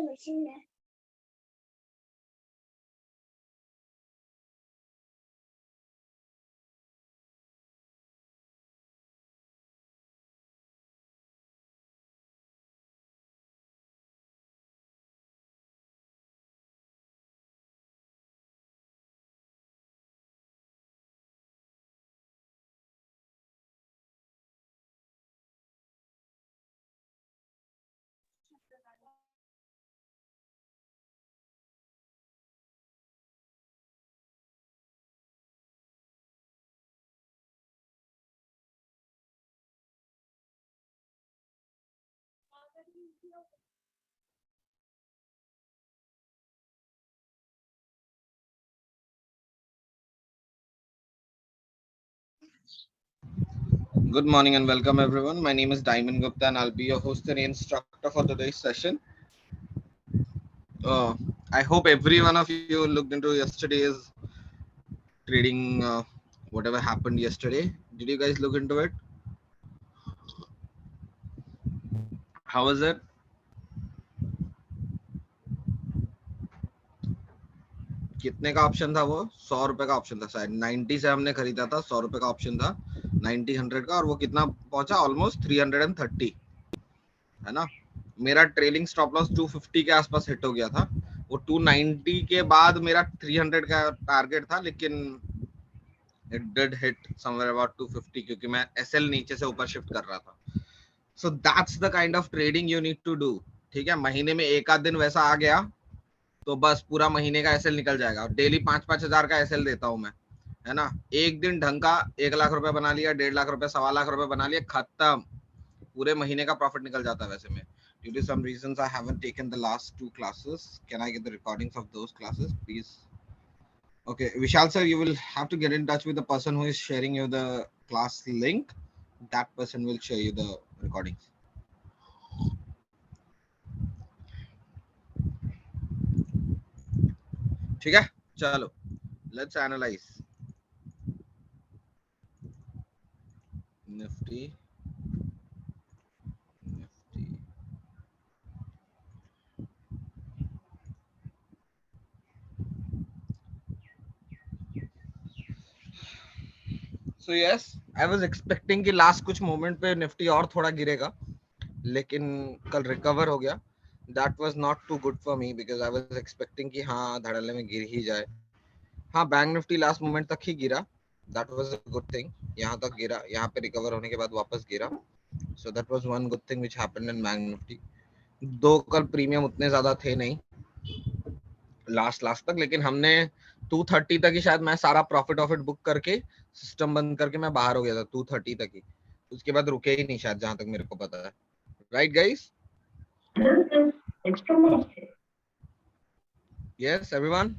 Machine है। Good morning and welcome everyone. My name is Diamond Gupta and I'll be your host and instructor for today's session. I hope every one of you looked into yesterday's trading, whatever happened yesterday. Did you guys look into it? How was it? कितने का option था वो? 100 रुपए का option था शायद। 90 से हमने खरीदा था, 100 रुपए का ऑप्शन था, 90 100 का, और वो कितना पहुंचा? ऑलमोस्ट 330, है ना। मेरा ट्रेलिंग स्टॉप लॉस 250 के आसपास हिट हो गया था। वो 290 के बाद मेरा 300 का टारगेट था, लेकिन it did hit somewhere about 250 क्योंकि मैं एसएल नीचे से ऊपर शिफ्ट कर रहा था. So that's the kind of trading you need to do. ठीक है, महीने में एक आध दिन वैसा आ गया तो बस पूरा महीने का एसएल निकल जाएगा. डेली 5-5 हजार का एसएल देता हूं मैं, है ना. एक दिन ढंग का 1 लाख रुपए बना लिया, 1.5 लाख रुपए, 1.25 लाख रुपए बना लिया, खत्म. पूरे महीने का प्रॉफिट निकल जाता है. वैसे में due to some reasons I haven't taken the last 2 classes. Can I get the recordings of those classes please? Okay, Vishal sir, you will have to get in touch with the person who is sharing you the class link. That person will share you the recordings. ठीक है, चलो let's analyze Nifty. So yes, I was expecting कि last कुछ moment पे Nifty और थोड़ा गिरेगा, लेकिन कल रिकवर हो गया. That was not too good for me because I was expecting कि हाँ धड़ल्ले में गिर ही जाए. हाँ, बैंक निफ्टी लास्ट मोमेंट तक ही गिरा. That was a good thing. यहाँ तक गिरा, यहाँ पे रिकवर होने के बाद वापस गिरा. So that was one good thing which happened in bank Nifty. दो कल प्रीमियम उतने ज्यादा थे नहीं लास्ट तक, लेकिन हमने 230 तक ही शायद मैं सारा प्रॉफिट बुक करके सिस्टम बंद करके मैं बाहर हो गया था 230 तक ही. उसके बाद रुके ही नहीं शायद, जहां तक मेरे को पता है. Right guys? Yes everyone.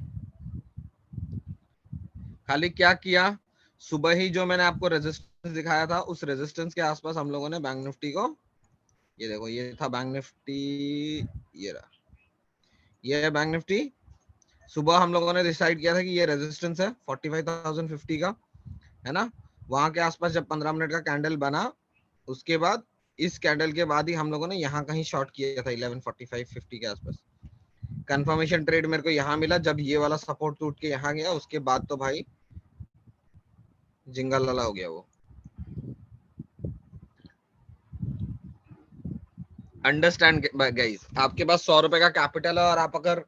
खाली क्या किया, सुबह ही जो मैंने आपको रेजिस्टेंस दिखाया था उस रेजिस्टेंस के आसपास हम लोगों ने बैंक निफ्टी को, ये देखो ये था बैंक निफ्टी, ये रहा, ये है बैंक निफ्टी. सुबह हम लोगों ने डिसाइड किया था कि ये रेजिस्टेंस है 45,050 का, है ना. वहां के आसपास जब 15 मिनट का कैंडल बना, उसके बाद इस कैंडल के बाद ही हम लोगों ने यहाँ कहीं शॉर्ट किया था 11:45-50 के आसपास. कंफर्मेशन ट्रेड मेरे को यहाँ मिला जब ये वाला सपोर्ट टूट के यहाँ गया. उसके बाद तो भाई जिंगल लाला हो गया वो. अंडरस्टैंड गाइस, आपके पास 100 रुपए का कैपिटल है और आप अगर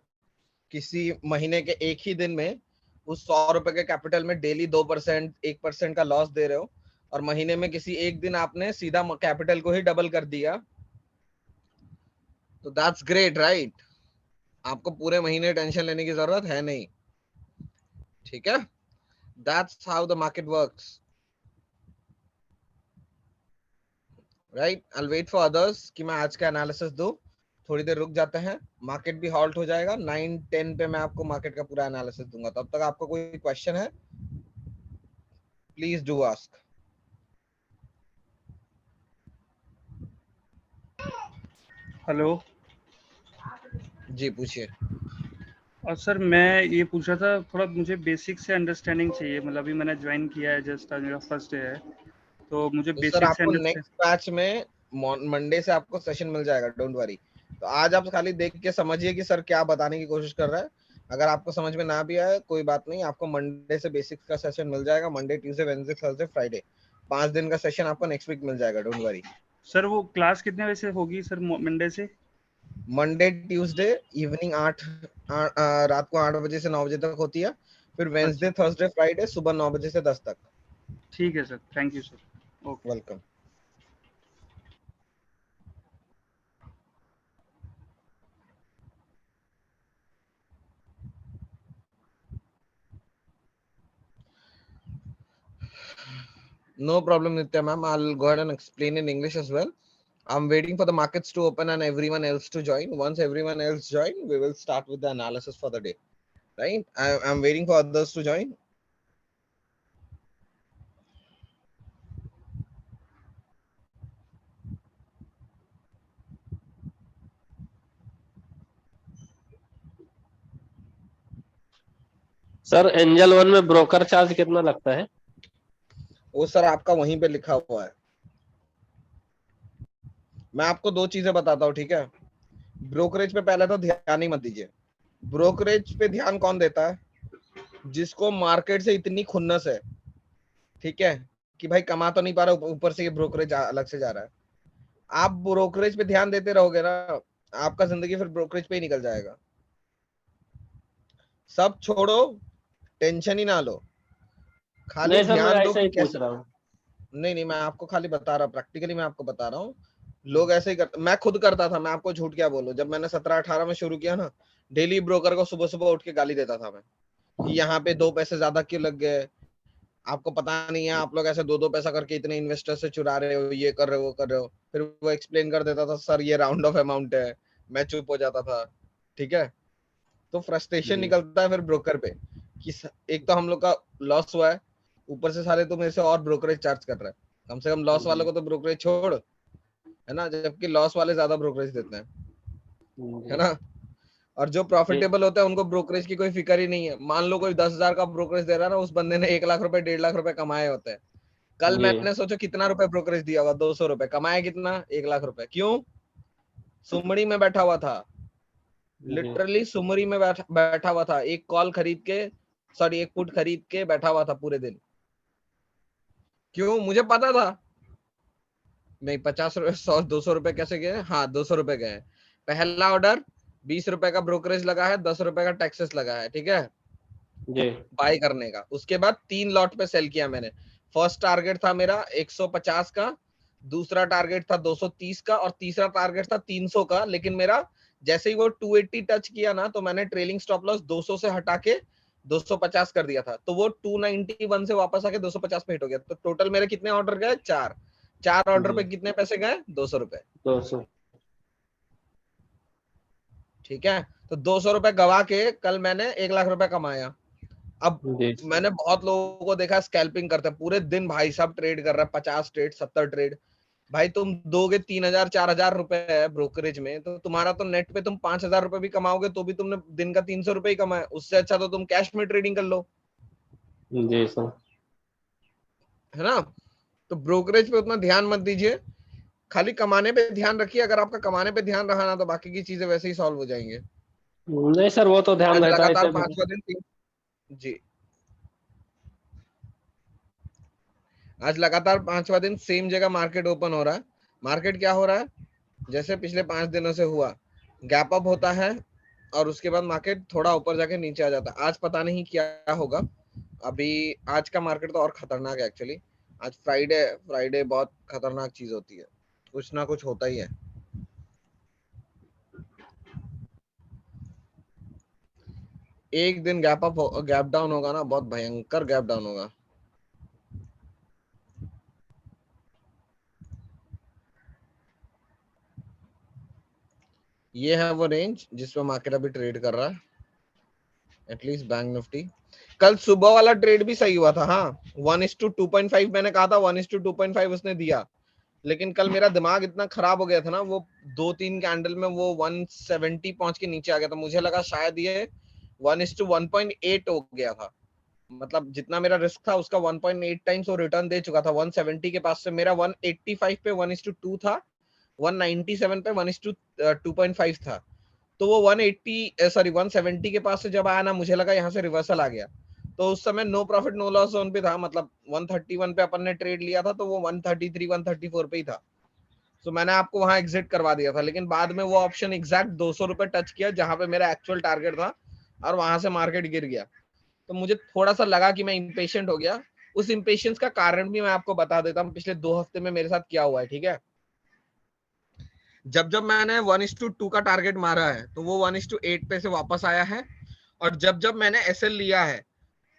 किसी महीने के एक ही दिन में उस 100 रुपए के कैपिटल में डेली 2%, 1% का लॉस दे रहे हो, और महीने में किसी एक दिन आपने सीधा कैपिटल को ही डबल कर दिया, तो दैट्स ग्रेट राइट. आपको पूरे महीने टेंशन लेने की जरूरत है नहीं. ठीक है, that's how the market works. Right, I will wait for others कि मैं आज का एनालिसिस दूं. थोड़ी देर रुक जाते हैं, मार्केट भी हॉल्ट हो जाएगा. 9-10 पे मैं आपको मार्केट का पूरा एनालिसिस दूंगा. तब तक आपको कोई क्वेश्चन है, प्लीज डू आस्क. हेलो। जी पूछिए। और सर मैं ये पूछ रहा था, थोड़ा मुझे बेसिक से अंडरस्टैंडिंग चाहिए। मतलब अभी मैंने ज्वाइन किया है, जस्ट आज मेरा फर्स्ट डे है, तो मुझे तो सर बेसिक से आपको अंडरस्टैंड। नेक्स्ट बैच में मंडे से आपको सेशन मिल जाएगा, डोंट वरी। तो आज आप खाली देख के समझिए कि सर क्या बताने की कोशिश कर रहा है। अगर आपको समझ में ना भी आए कोई बात नहीं, आपको मंडे से बेसिक्स का सेशन मिल जाएगा। Monday, Tuesday, Wednesday, Thursday, Friday, 5 दिन का सेशन आपको नेक्स्ट वीक मिल जाएगा, डोंट वरी। सर वो क्लास कितने बजे से होगी सर, मंडे से? मंडे ट्यूसडे इवनिंग 8 रात को 8 बजे से 9 बजे तक होती है। फिर अच्छा, वेंसडे, थर्सडे, फ्राइडे सुबह 9 बजे से 10 तक। ठीक है sir, thank you sir. Okay. Welcome. No problem, Nitya ma'am. I'll go ahead and explain in English as well. I'm waiting for the markets to open and everyone else to join. Once everyone else join, we will start with the analysis for the day. Right? I'm waiting for others to join. Sir angel one में broker charge कितना लगता है? वो sir आपका वहीं पे लिखा हुआ है। मैं आपको दो चीजें बताता हूँ, ठीक है। ब्रोकरेज पे पहले तो ध्यान ही मत दीजिए। ब्रोकरेज पे ध्यान कौन देता है? जिसको मार्केट से इतनी खुन्नस है, ठीक है, कि भाई कमा तो नहीं पा रहा, ऊपर से ये ब्रोकरेज अलग से जा रहा है। आप ब्रोकरेज पे ध्यान देते रहोगे ना, आपका जिंदगी फिर ब्रोकरेज पे ही निकल जाएगा। सब छोड़ो, टेंशन ही ना लो, खाली नहीं सर, मैं ध्यान दो ऐसे कि ही पूछ कैसे। रहा हूँ। नहीं नहीं, मैं आपको खाली बता रहा हूँ, प्रैक्टिकली मैं आपको बता रहा हूँ। लोग ऐसे ही करते, मैं खुद करता था। मैं आपको झूठ क्या बोलूं, जब मैंने 17-18 में शुरू किया ना, डेली ब्रोकर को सुबह सुबह उठ के गाली देता था मैं, कि यहाँ पे 2 पैसे ज्यादा क्यों लग गए, आपको पता नहीं है, आप लोग ऐसे 2-2 पैसा करके इतने इन्वेस्टर से चुरा रहे हो, ये कर रहे हो, वो कर रहे हो। फिर वो एक्सप्लेन कर देता था, सर ये राउंड ऑफ अमाउंट है। मैं चुप हो जाता था, ठीक है। तो फ्रस्ट्रेशन जी निकलता है फिर ब्रोकर पे, कि एक तो हम लोग का लॉस हुआ है, ऊपर से सारे तुम ऐसे और ब्रोकरेज चार्ज कर रहे हैं। कम से कम लॉस वालों जी को तो ब्रोकरेज छोड़, है ना, जबकि लॉस वाले ज्यादा ब्रोकरेज देते हैं, है जी ना। और जो जी प्रॉफिटेबल होता है उनको ब्रोकरेज की कोई फिक्र ही नहीं है। मान लो कोई 10,000 का ब्रोकरेज दे रहा है ना, उस बंदे ने 1 लाख रुपए 1.5 लाख रुपए कमाए होते हैं। कल जी मैंने सोचो कितना रुपए ब्रोकरेज दिया होगा, 200 रुपए, कमाया कितना, 1 लाख रुपए। क्यों? सुमड़ी में बैठा हुआ था, जी लिटरली सुमरी में बैठा हुआ था, एक कॉल खरीद के, सॉरी एक पुट खरीद के बैठा हुआ था पूरे दिन। क्यों? मुझे पता था नहीं, 50 रुपए, 100, 200 रुपए कैसे गए, हाँ 200 रुपए गए। पहला ऑर्डर 20 रुपए का ब्रोकरेज लगा है, 10 रुपए का टैक्सेस लगा है, ठीक है, जी बाय करने का। उसके बाद 3 लॉट पे सेल किया मैंने। फर्स्ट टारगेट था मेरा 150 का, दूसरा टारगेट था 230 का, और तीसरा टारगेट था 300 का। लेकिन मेरा जैसे ही वो 280 टच किया ना, तो मैंने ट्रेलिंग स्टॉप लॉस 200 से हटा के 250 कर दिया था। तो वो 291 से वापस आके 250 पे हिट हो गया। तो टोटल मेरे कितने ऑर्डर गए? 4। 4 ऑर्डर पे जी कितने पैसे गए? 200 रुपए, 200। ठीक है। तो 200 रुपए गवा के कल मैंने 1 लाख रुपए कमाया। अब जी मैंने बहुत लोगों को देखा स्कैल्पिंग करते हैं पूरे दिन, भाई साहब ट्रेड कर रहा है, 50 ट्रेड, 70 ट्रेड। भाई तुम दोगे 3,000 4,000 रुपए है ब्रोकरेज में, तो तुम्हारा तो नेट पे तुम 5,000 रुपए भी कमाओगे तो भी तुमने दिन का 300 रुपए ही कमाया। उससे अच्छा तो तुम कैश में ट्रेडिंग कर लो, जी सर। है ना। तो ब्रोकरेज पे उतना ध्यान मत दीजिए, खाली कमाने पे ध्यान रखिए। अगर आपका कमाने पे ध्यान रहा ना, तो बाकी की चीजें वैसे ही सॉल्व हो जाएंगे। नहीं सर, वो तो ध्यान आज रहता है लगातार ऐसे मेरा। 5वां दिन जी, आज लगातार 5वां दिन सेम जगह मार्केट ओपन हो रहा है। मार्केट क्या हो रहा है, जैसे पिछले 5 दिनों से हुआ, गैप अप होता है और उसके बाद मार्केट थोड़ा ऊपर जाके नीचे आ जाता है। आज पता नहीं क्या होगा। अभी आज का मार्केट तो और खतरनाक है एक्चुअली। आज फ्राइडे, फ्राइडे बहुत खतरनाक चीज होती है, कुछ ना कुछ होता ही है। एक दिन गैप अप, गैप डाउन होगा ना, बहुत भयंकर गैप डाउन होगा। ये है वो रेंज जिसमें मार्केट अभी ट्रेड कर रहा है, एटलीस्ट बैंक निफ्टी। कल सुबह वाला ट्रेड भी सही हुआ था, हाँ 1:2.5 मैंने कहा था, 1:2.5 उसने दिया। लेकिन कल मेरा दिमाग इतना खराब हो गया था ना, वो 2-3 कैंडल में वो 170 पहुंच के नीचे आ गया था, मुझे लगा शायद ये 1:1.8 हो गया था, मतलब जितना मेरा रिस्क था उसका 1.8 टाइम्स वो रिटर्न दे चुका था। 170 के पास से मेरा 185 पे 1:2 था, 197 पे 1:2.5 था। तो वो 170 के पास से जब आया ना, मुझे लगा यहाँ से रिवर्सल आ गया, तो उस समय no profit no loss zone पे था, मतलब 131 पे अपन ने ट्रेड लिया था, तो वो 133 134 पे ही था, तो मैंने आपको वहां एग्जिट करवा दिया था। लेकिन बाद में वो ऑप्शन एग्जैक्ट 200 रुपए टच किया जहां पे मेरा एक्चुअल टारगेट था, और वहां से मार्केट गिर गया। तो मुझे थोड़ा सा लगा कि मैं इम्पेशेंट हो गया। उस इम्पेशेंस का कारण भी मैं आपको बता देता हूँ, पिछले 2 हफ्ते में मेरे साथ क्या हुआ है, ठीक है। जब जब मैंने 1:2 का टारगेट मारा है, तो वो 1:8 पे से वापस आया है, और जब जब मैंने एसएल लिया है,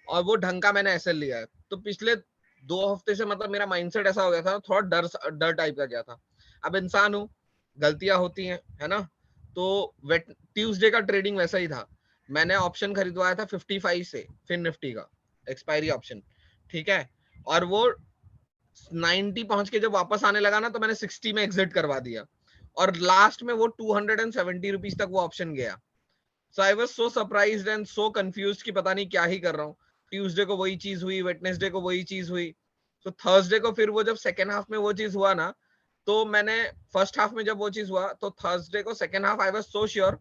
और वो ढंग का मैंने एसएल लिया है, तो पिछले 2 हफ्ते से मतलब मेरा माइंडसेट ऐसा हो गया था, थोड़ा डर डर टाइप का गया था। अब इंसान हूं, गलतियां होती हैं, है ना। तो ट्यूसडे का ट्रेडिंग वैसा ही था। मैंने ऑप्शन खरीदवाया था 55 से फिर निफ्टी का एक्सपायरी ऑप्शन, ठीक है, और वो 90 पहुंच के जब वापस आने लगा ना, तो मैंने 60 में एग्जिट करवा दिया, और लास्ट में वो 270 रुपीज तक वो ऑप्शन गया। So I was so surprised and so confused कि पता नहीं क्या ही कर रहा हूँ। ट्यूसडे को वही चीज हुई, वेडनेसडे को वही चीज हुई, तो थर्सडे को फिर वो जब सेकेंड हाफ में वो चीज हुआ ना, तो मैंने फर्स्ट हाफ में जब वो चीज हुआ, तो थर्सडे को second half I was so sure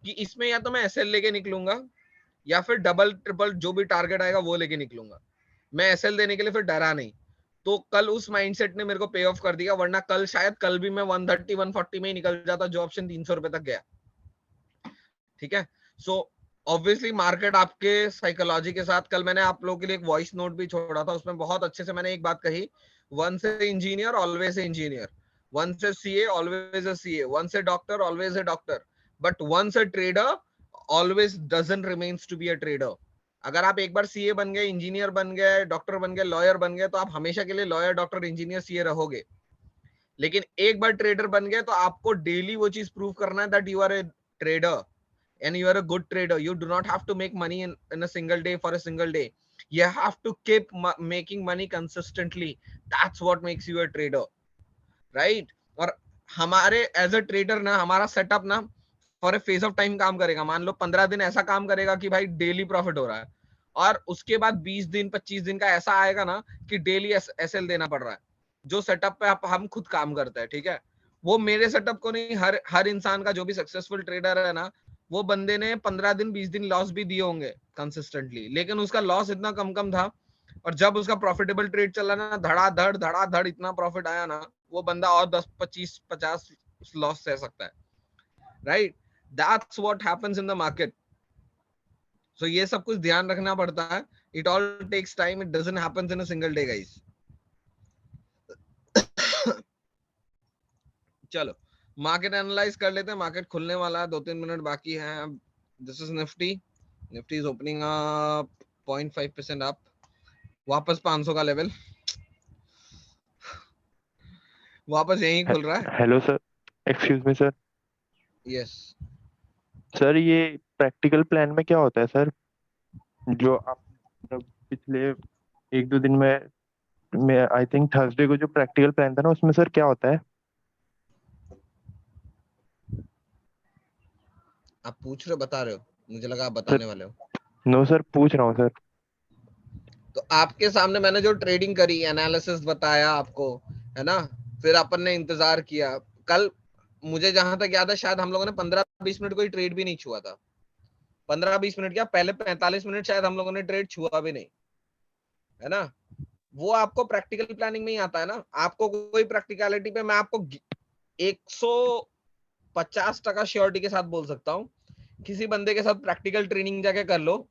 कि इसमें या तो मैं एसएल लेके निकलूंगा, या फिर डबल ट्रिपल जो भी टारगेट आएगा वो लेके निकलूंगा। मैं एसएल देने के लिए फिर डरा नहीं। तो कल उस माइंडसेट ने मेरे को पे ऑफ कर दिया, वरना कल शायद कल भी मैं 130 140 में ही निकल जाता, जो ऑप्शन 300 रुपए तक गया, ठीक है। सो ऑब्वियसली मार्केट आपके साइकोलॉजी के साथ, कल मैंने आप लोगों के लिए एक वॉइस नोट भी छोड़ा था, उसमें बहुत अच्छे से मैंने एक बात कही, one say engineer always a engineer, one say CA always a CA, one say doctor always a doctor, but one say trader always doesn't remains to be a trader. अगर आप एक बार सीए बन गए, इंजीनियर बन गए, doctor बन गए, lawyer बन गए, तो आप हमेशा के लिए लॉयर, डॉक्टर, इंजीनियर, सीए रहोगे। लेकिन एक बार ट्रेडर बन गए तो आपको डेली वो चीज प्रूव करना है that you are a trader and you are a good trader. You do not have to make money in a single day for a single day. You have to keep making money consistently. That's what makes you a trader, right? और हमारे as a trader ना, हमारा setup ना for A phase of time काम करेगा। मान लो 15 दिन ऐसा काम करेगा कि भाई डेली प्रॉफिट हो रहा है, और उसके बाद 20 दिन 25 दिन का ऐसा आएगा ना कि डेली एसएल देना पड़ रहा है, जो सेटअप पे हम खुद काम करते हैं, ठीक है। वो मेरे सेटअप को नहीं, हर हर इंसान का, जो भी सक्सेसफुल ट्रेडर है ना, वो बंदे ने 15 दिन 20 दिन लॉस भी दिए होंगे कंसिस्टेंटली, लेकिन उसका लॉस इतना कम कम था, और जब उसका प्रॉफिटेबल ट्रेड चला ना, धड़ाधड़ इतना प्रॉफिट आया ना, वो बंदा और 10 25 50 लॉस सह सकता है, right. That's what happens in the market. So ये सब कुछ ध्यान रखना पड़ता है। It all takes time, it doesn't happens in a single day guys. चलो मार्केट एनालाइज कर लेते हैं। मार्केट खुलने वाला है, 2-3 मिनट बाकी है। This is Nifty. Nifty is opening up 0.5% up, वापस 500 का लेवल, वापस यहीं खुल रहा है। Hello sir, excuse me sir. Yes, sir ये प्रैक्टिकल प्लान में क्या होता है सर, जो आप मतलब पिछले 1-2 दिन में आई थिंक थर्सडे को जो प्रैक्टिकल प्लान था ना, उसमें सर क्या होता है? आप पूछ रहे हो, बता रहे हो? मुझे लगा आप सर बताने वाले हो। नो सर, पूछ रहा हूँ सर। तो आपके सामने मैंने जो ट्रेडिंग करी, एनालिसिस बताया आपको, है ना, फिर अपन ने इंतजार किया। कल मुझे जहां तक याद है, शायद हम लोगों ने 15-20 मिनट कोई ट्रेड भी नहीं छुआ था। 15-20 मिनट क्या, पहले 45 मिनट शायद हम लोगों ने ट्रेड छुआ भी नहीं, है ना। वो आपको प्रैक्टिकल प्लानिंग में ही आता है ना। आपको कोई प्रैक्टिकलिटी पे मैं आपको 150% श्योरिटी के साथ बोल सकता हूँ, किसी बंदे के साथ प्रैक्टिकल ट्रेनिंग जाके कर लो,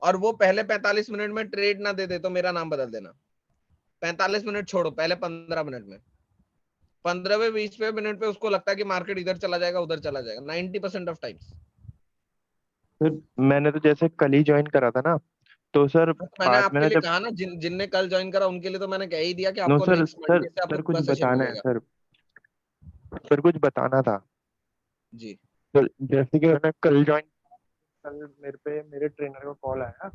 और वो पहले 45 मिनट में ट्रेड ना दे दे, तो मेरा नाम बदल देना। 45 मिनट छोड़ो, पहले 15 मिनट में, 15वें 20वें मिनट पे उसको लगता है कि मार्केट इधर चला जाएगा उधर चला जाएगा, 90% ऑफ टाइम्स। सर मैंने तो जैसे कल ही ज्वाइन करा था ना, तो सर मैंने बाद में आपके ना लिए जब, कहा ना, जिनने कल ज्वाइन करा उनके लिए तो मैंने कह ही दिया कि नो आपको सर नेक्स्ट सर मंडे से आपको सर कुछ पूरा सेशन बताना है मिलेगा। सर, सर कुछ बताना था। जी, सर जैसे कि मैंने कल ज्वाइन, कल मेरे ट्रेनर का कॉल आया।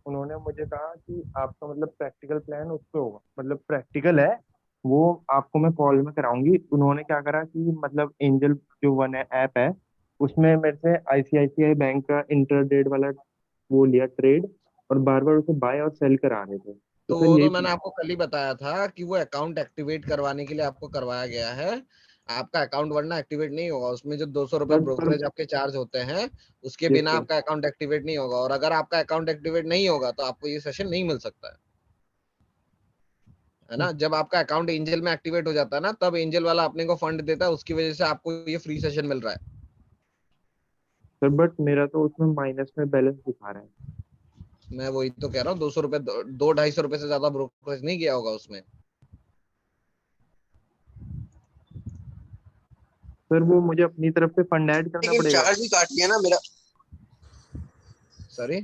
उन्होंने मुझे कहा कि आपका मतलब प्रैक्टिकल प्लान उस पे होगा, मतलब प्रैक्टिकल है वो आपको मैं कॉल में कराऊंगी। उन्होंने क्या करा कि मतलब एंजल जो वन है ऐप है, उसमें मेरे से आईसीआईसीआई बैंक का इंटरडेट वाला वो लिया ट्रेड, और बार बार उसे बाय और सेल करा रहे थे। तो तो सर वो यही तो मैंने आपको कल ही बताया था कि वो अकाउंट एक्टिवेट करवाने के लिए आपको करवाया गया है। आपका अकाउंट वरना एक्टिवेट नहीं होगा, उसमें जो 200 रुपए बट सर, ब्रोकरेज आपके चार्ज होते हैं उसके यस बिना सर। आपका अकाउंट एक्टिवेट नहीं होगा। और अगर आपका अकाउंट एक्टिवेट नहीं होगा तो आपको ये सेशन नहीं मिल सकता है ना। जब आपका अकाउंट एंजल में एक्टिवेट हो जाता है ना, तब एंजल वाला अपने को फंड देता है, उसकी वजह से आपको ये फ्री सेशन मिल रहा है। सर बट मेरा तो उसमें माइनस में बैलेंस दिखा रहा है। मैं वही तो कह रहा हूँ, 200 रुपए 200-250 रुपए से ज्यादा ब्रोकरेज नहीं किया होगा उसमें। सर वो मुझे अपनी तरफ से फंड ऐड करना लेकिन पड़ेगा? चार्ज ही काट लिया ना मेरा। Sorry,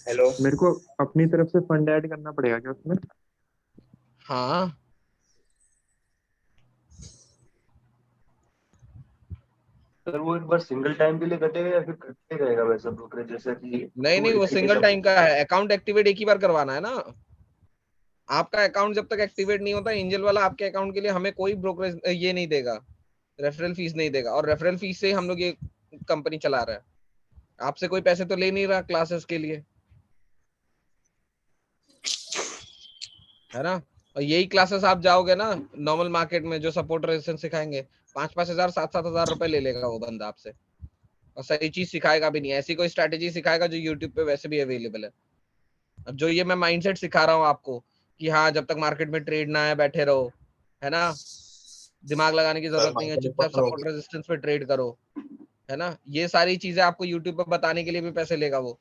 hello. मेरे को अपनी तरफ से फंड ऐड करना पड़ेगा क्या उसमें? हाँ सर वो एक बार सिंगल टाइम के लिए कटेगा या फिर कटते रहेगा वैसा ब्रोकरेज, जैसा कि नहीं नहीं, वो सिंगल टाइम का है। अकाउंट एक्टिवेट एक ही बार करवाना है ना। आपका अकाउंट जब तक एक्टिवेट नहीं होता, एंजल वाला आपके अकाउंट के लिए हमें कोई ब्रोकरेज ये नहीं देगा, रेफरल फीस नहीं देगा। और रेफरल फीस से हम लोग ये कंपनी चला रहा है। आपसे कोई पैसे तो ले नहीं रहा क्लासेस के लिए, है ना। और यही क्लासेस आप जाओगे ना नॉर्मल मार्केट में, जो सपोर्ट रेजिस्टेंस सिखाएंगे, 5-5 हजार 7-7 हजार रुपए ले लेगा वो बंदा आपसे, और सही चीज सिखाएगा भी नहीं। ऐसी कोई स्ट्रैटेजी सिखाएगा जो यूट्यूब पे वैसे भी अवेलेबल है। अब जो ये मैं माइंडसेट सिखा रहा हूँ आपको कि हाँ जब तक मार्केट में ट्रेड ना आए बैठे रहो, है ना, दिमाग लगाने की जरूरत नहीं है, चुपचाप सपोर्ट रेजिस्टेंस पे ट्रेड करो, है ना। ये सारी चीजें आपको यूट्यूब पे बताने के लिए भी पैसे लेगा वो,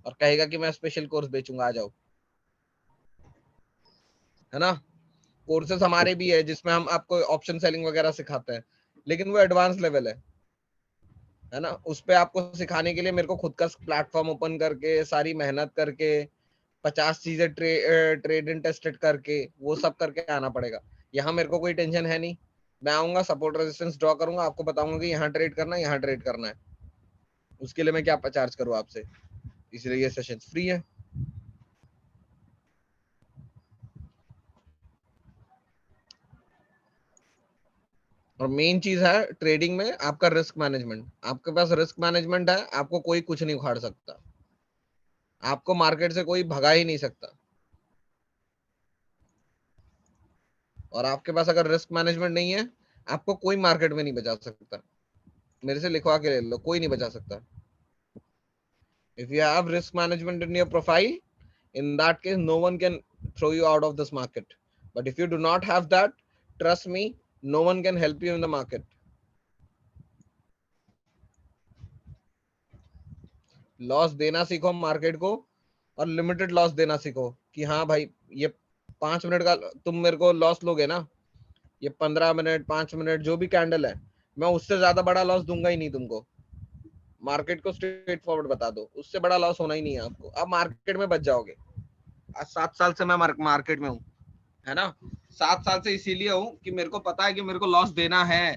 और कहेगा कि मैं स्पेशल कोर्स बेचूंगा, आ जाओ, है ना। कोर्सेस हमारे भी है जिसमें हम आपको ऑप्शन सेलिंग वगैरह सिखाते हैं, लेकिन वो एडवांस लेवल है ना। उस पे आपको सिखाने के लिए मेरे को खुद का प्लेटफॉर्म ओपन करके, सारी मेहनत करके, 50 चीजें ट्रेड एंड टेस्टेड करके, वो सब करके आना पड़ेगा। यहाँ मेरे को कोई टेंशन है नहीं, मैं आऊंगा, सपोर्ट रेजिस्टेंस ड्रॉ करूंगा, आपको बताऊंगा कि यहाँ ट्रेड करना है, यहाँ ट्रेड करना है। उसके लिए मैं क्या चार्ज करूँ आपसे, इसलिए ये सेशन फ्री है। और मेन चीज है ट्रेडिंग में आपका रिस्क मैनेजमेंट। आपके पास रिस्क मैनेजमेंट है, आपको कोई कुछ नहीं उखाड़ सकता, आपको मार्केट से कोई भगा ही नहीं सकता। और आपके पास अगर रिस्क मैनेजमेंट नहीं है, आपको कोई मार्केट में नहीं बचा सकता। मेरे से लिखवा के ले लो, कोई नहीं बचा सकता। If you have risk management in your profile, in that case no one can throw you out of this market. But if you do not have that, trust me, no one can help you in the market. Loss देना सीखो market को, और limited loss देना सीखो कि हाँ भाई ये 5 मिनट का तुम मेरे को लॉस लोगे ना, ये 15 मिनट 5 मिनट जो भी कैंडल है, मैं उससे ज्यादा बड़ा लॉस दूंगा ही नहीं तुमको। मार्केट को स्ट्रेट फॉरवर्ड बता दो, उससे बड़ा लॉस होना ही नहीं है आपको, आप मार्केट में बच जाओगे। आज 7 साल से मैं मार्केट में हूँ, है ना। 7 साल से इसीलिए हूँ कि मेरे को पता है कि मेरे को लॉस देना है।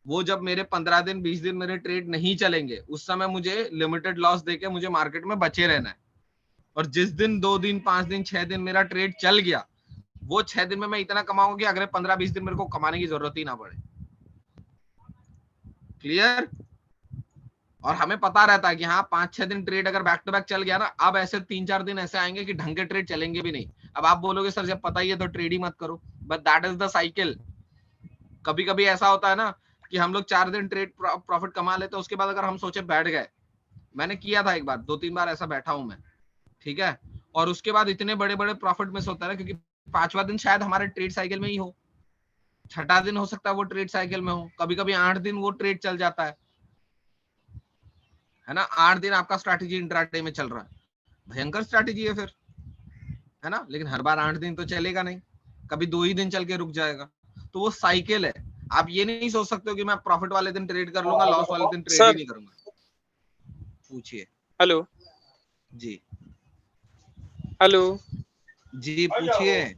वो जब मेरे 15 दिन 20 दिन मेरे ट्रेड नहीं चलेंगे, उस समय मुझे लिमिटेड लॉस देके मुझे मार्केट में बचे रहना है। और जिस दिन 2 दिन 5 दिन 6 दिन मेरा ट्रेड चल गया, वो 6 दिन में मैं इतना कमाऊंगा कि अगले 15-20 दिन मेरे को कमाने की जरूरत ही ना पड़े। क्लियर। और हमें पता रहता है कि हाँ 5-6 दिन ट्रेड अगर बैक टू बैक चल गया ना, अब ऐसे 3-4 दिन ऐसे आएंगे कि ढंग के ट्रेड चलेंगे भी नहीं। अब आप बोलोगे सर जब पता ही है तो ट्रेड ही मत करो, but that is the cycle. कभी कभी ऐसा होता है ना कि हम लोग 4 दिन ट्रेड प्रॉफिट कमा लेते हैं, उसके बाद अगर हम सोचे बैठ गए, मैंने किया था एक बार 2-3 बार ऐसा बैठा हूं मैं, ठीक है। और उसके बाद इतने बड़े बड़े प्रॉफिट मिस होता है, क्योंकि 5वां दिन शायद हमारे ट्रेड साइकिल में ही हो, 6ठा दिन हो सकता है वो ट्रेड साइकिल में हो, कभी कभी 8 दिन वो ट्रेड चल जाता है ना। 8 दिन आपका स्ट्रैटेजी इंट्राडे में चल रहा है, भयंकर स्ट्रैटेजी है फिर, है ना। लेकिन हर बार 8 दिन तो चलेगा नहीं, कभी 2 ही दिन चल के रुक जाएगा। तो वो साइकिल है। आप ये नहीं सोच सकते हो कि मैं प्रॉफिट वाले दिन ट्रेड कर लूंगा, लॉस वाले दिन ट्रेड ही नहीं करूंगा। पूछिए। हेलो जी हेलो जी पूछिए।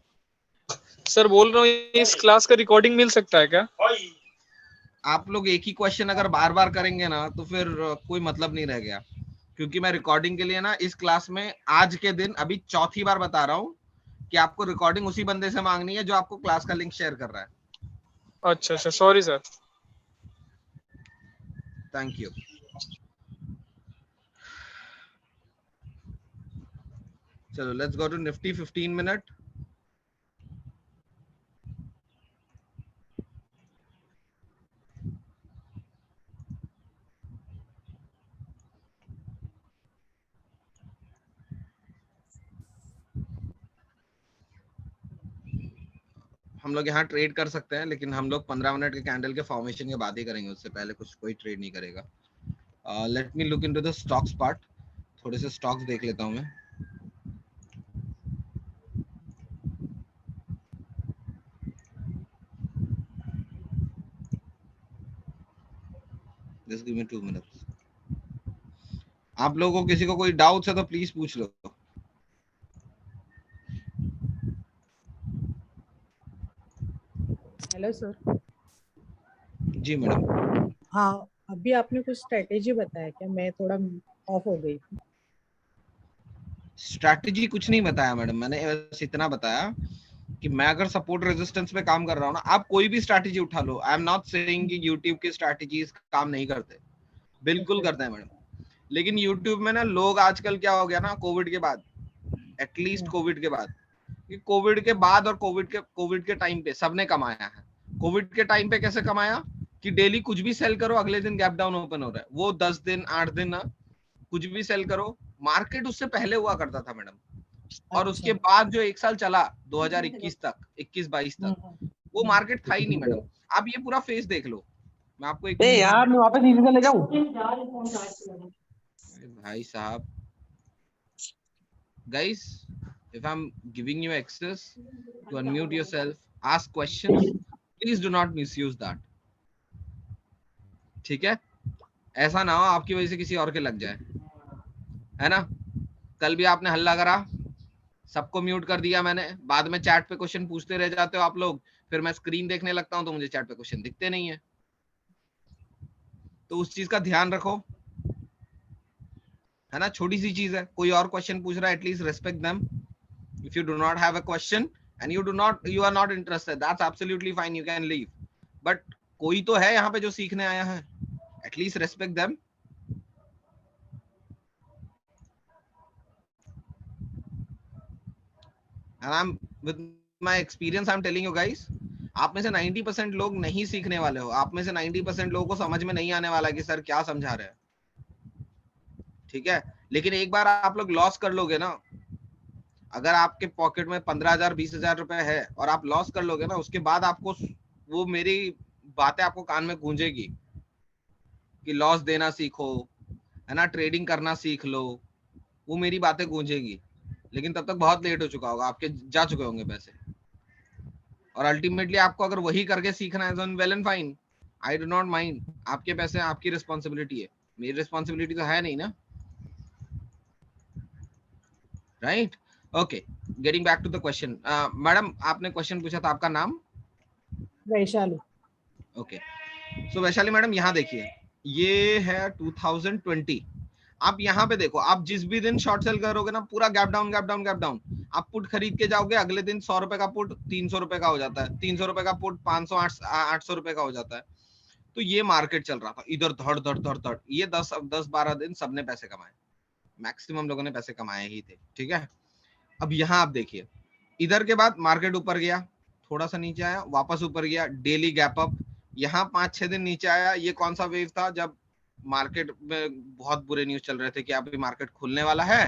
सर बोल रहा हूँ इस क्लास का रिकॉर्डिंग मिल सकता है क्या? आप लोग एक ही क्वेश्चन अगर बार बार करेंगे ना तो फिर कोई मतलब नहीं रह गया, क्योंकि मैं रिकॉर्डिंग के लिए ना इस क्लास में आज के दिन अभी 4थी बार बता रहा हूँ कि आपको रिकॉर्डिंग उसी बंदे से मांगनी है जो आपको क्लास का लिंक शेयर कर रहा है। अच्छा अच्छा, सॉरी सर। Thank you. चलो let's go to Nifty 15 minute. हम लोग यहाँ ट्रेड कर सकते हैं, लेकिन हम लोग 15 मिनट के कैंडल के फॉर्मेशन के बाद ही करेंगे, उससे पहले कुछ कोई ट्रेड नहीं करेगा। Let me look into the stocks part. थोड़े से स्टॉक्स देख लेता हूँ मैं। Just give me 2 minutes. आप लोगों को किसी को कोई डाउट्स है तो प्लीज पूछ लो। Hello sir. जी मैडम। हाँ, अभी आपने कुछ स्ट्रेटेजी बताया क्या? मैं थोड़ा ऑफ हो गई थी। स्ट्रैटेजी कुछ नहीं बताया मैडम, मैंने बस इतना बताया कि मैं अगर सपोर्ट रेजिस्टेंस पे काम कर रहा हूँ ना, आप कोई भी स्ट्रैटेजी उठा लो। आई एम नॉट सेइंग कि यूट्यूब की स्ट्रैटेजीज काम नहीं करते, बिल्कुल करते हैं मैडम। लेकिन यूट्यूब में ना लोग आजकल क्या हो गया ना, कोविड के बाद, एटलीस्ट कोविड के बाद, कि कोविड के बाद और कोविड के टाइम पे सबने कमाया है। कोविड के टाइम पे कैसे कमाया कि डेली कुछ भी सेल करो, अगले दिन गैप डाउन ओपन हो रहा है। वो 10 दिन 8 दिन ना कुछ भी सेल करो। मार्केट उससे पहले हुआ करता था मैडम, और उसके बाद जो एक साल चला 2021 तक, 21-22 तक, वो मार्केट था ही नहीं मैडम। आप ये पूरा फेस देख लो। मैं आपको एक यार मैं वापस नीचे ले जाऊं? भाई साहब, guys, if I'm giving you access to unmute yourself, ask questions, please do not misuse that. ठीक है? ऐसा ना हो आपकी वजह से किसी और के लग जाए, है ना? कल भी आपने हल्ला करा, सबको म्यूट कर दिया मैंने, बाद में चैट पे क्वेश्चन पूछते रह जाते हो आप लोग, फिर मैं स्क्रीन देखने लगता हूं तो मुझे चैट पे क्वेश्चन दिखते नहीं है। तो उस चीज का ध्यान रखो, है ना? छोटी सी चीज है, कोई और क्वेश्चन पूछ रहा है, at least respect them. If you do not have a question and you are not interested, that's absolutely fine, you can leave. But कोई तो है यहाँ पे जो सीखने आया है, at least respect them. And I'm with my experience I'm telling you guys, आप में से 90% लोग नहीं सीखने वाले हो। आप में से 90% लोगों को समझ में नहीं आने वाला कि सर क्या समझा रहे हैं, ठीक है? लेकिन एक बार आप लोग लॉस कर लोगे ना, अगर आपके पॉकेट में 15,000 20,000 रुपए है और आप लॉस कर लोगे ना, उसके बाद आपको वो मेरी बातें आपको कान में गूंजेगी कि लॉस देना सीखो, है ना, ट्रेडिंग करना सीख लो, वो मेरी बातें गूंजेगी। लेकिन तब तक बहुत लेट हो चुका होगा, आपके जा चुके होंगे पैसे। और अल्टीमेटली आपको अगर वही करके सीखना है तो well and fine, I do not mind. आपके पैसे आपकी रिस्पॉन्सिबिलिटी है, मेरी रिस्पॉन्सिबिलिटी तो है नहीं ना, right? Okay, getting back to the question. Madam आपने क्वेश्चन पूछा था, आपका नाम? Vaishali. Okay, so Vaishali madam यहाँ देखिए, ये है 2020। आप यहाँ पे देखो, आप जिस भी दिन शॉर्ट सेल करोगे ना, पूरा gap down gap down gap down. आप पुट खरीद के जाओगे, अगले दिन 100 रुपए का पुट 300 रुपए का हो जाता है, 300 रुपए का पुट 500 800 रुपए का हो जाता है। तो ये मार्केट चल रहा था इधर धड़ धड़ धड़ धड़। ये 10-12 दिन सबने पैसे कमाए, मैक्सिमम लोगों ने पैसे कमाए ही थे, ठीक है? अब यहाँ आप देखिए, इधर के बाद मार्केट ऊपर गया, थोड़ा सा नीचे आया, वापस ऊपर गया, डेली गैप अप, यहाँ 5-6 दिन नीचे आया। ये कौन सा वेव था? जब मार्केट में बहुत बुरे न्यूज चल रहे थे कि अभी मार्केट खुलने वाला है,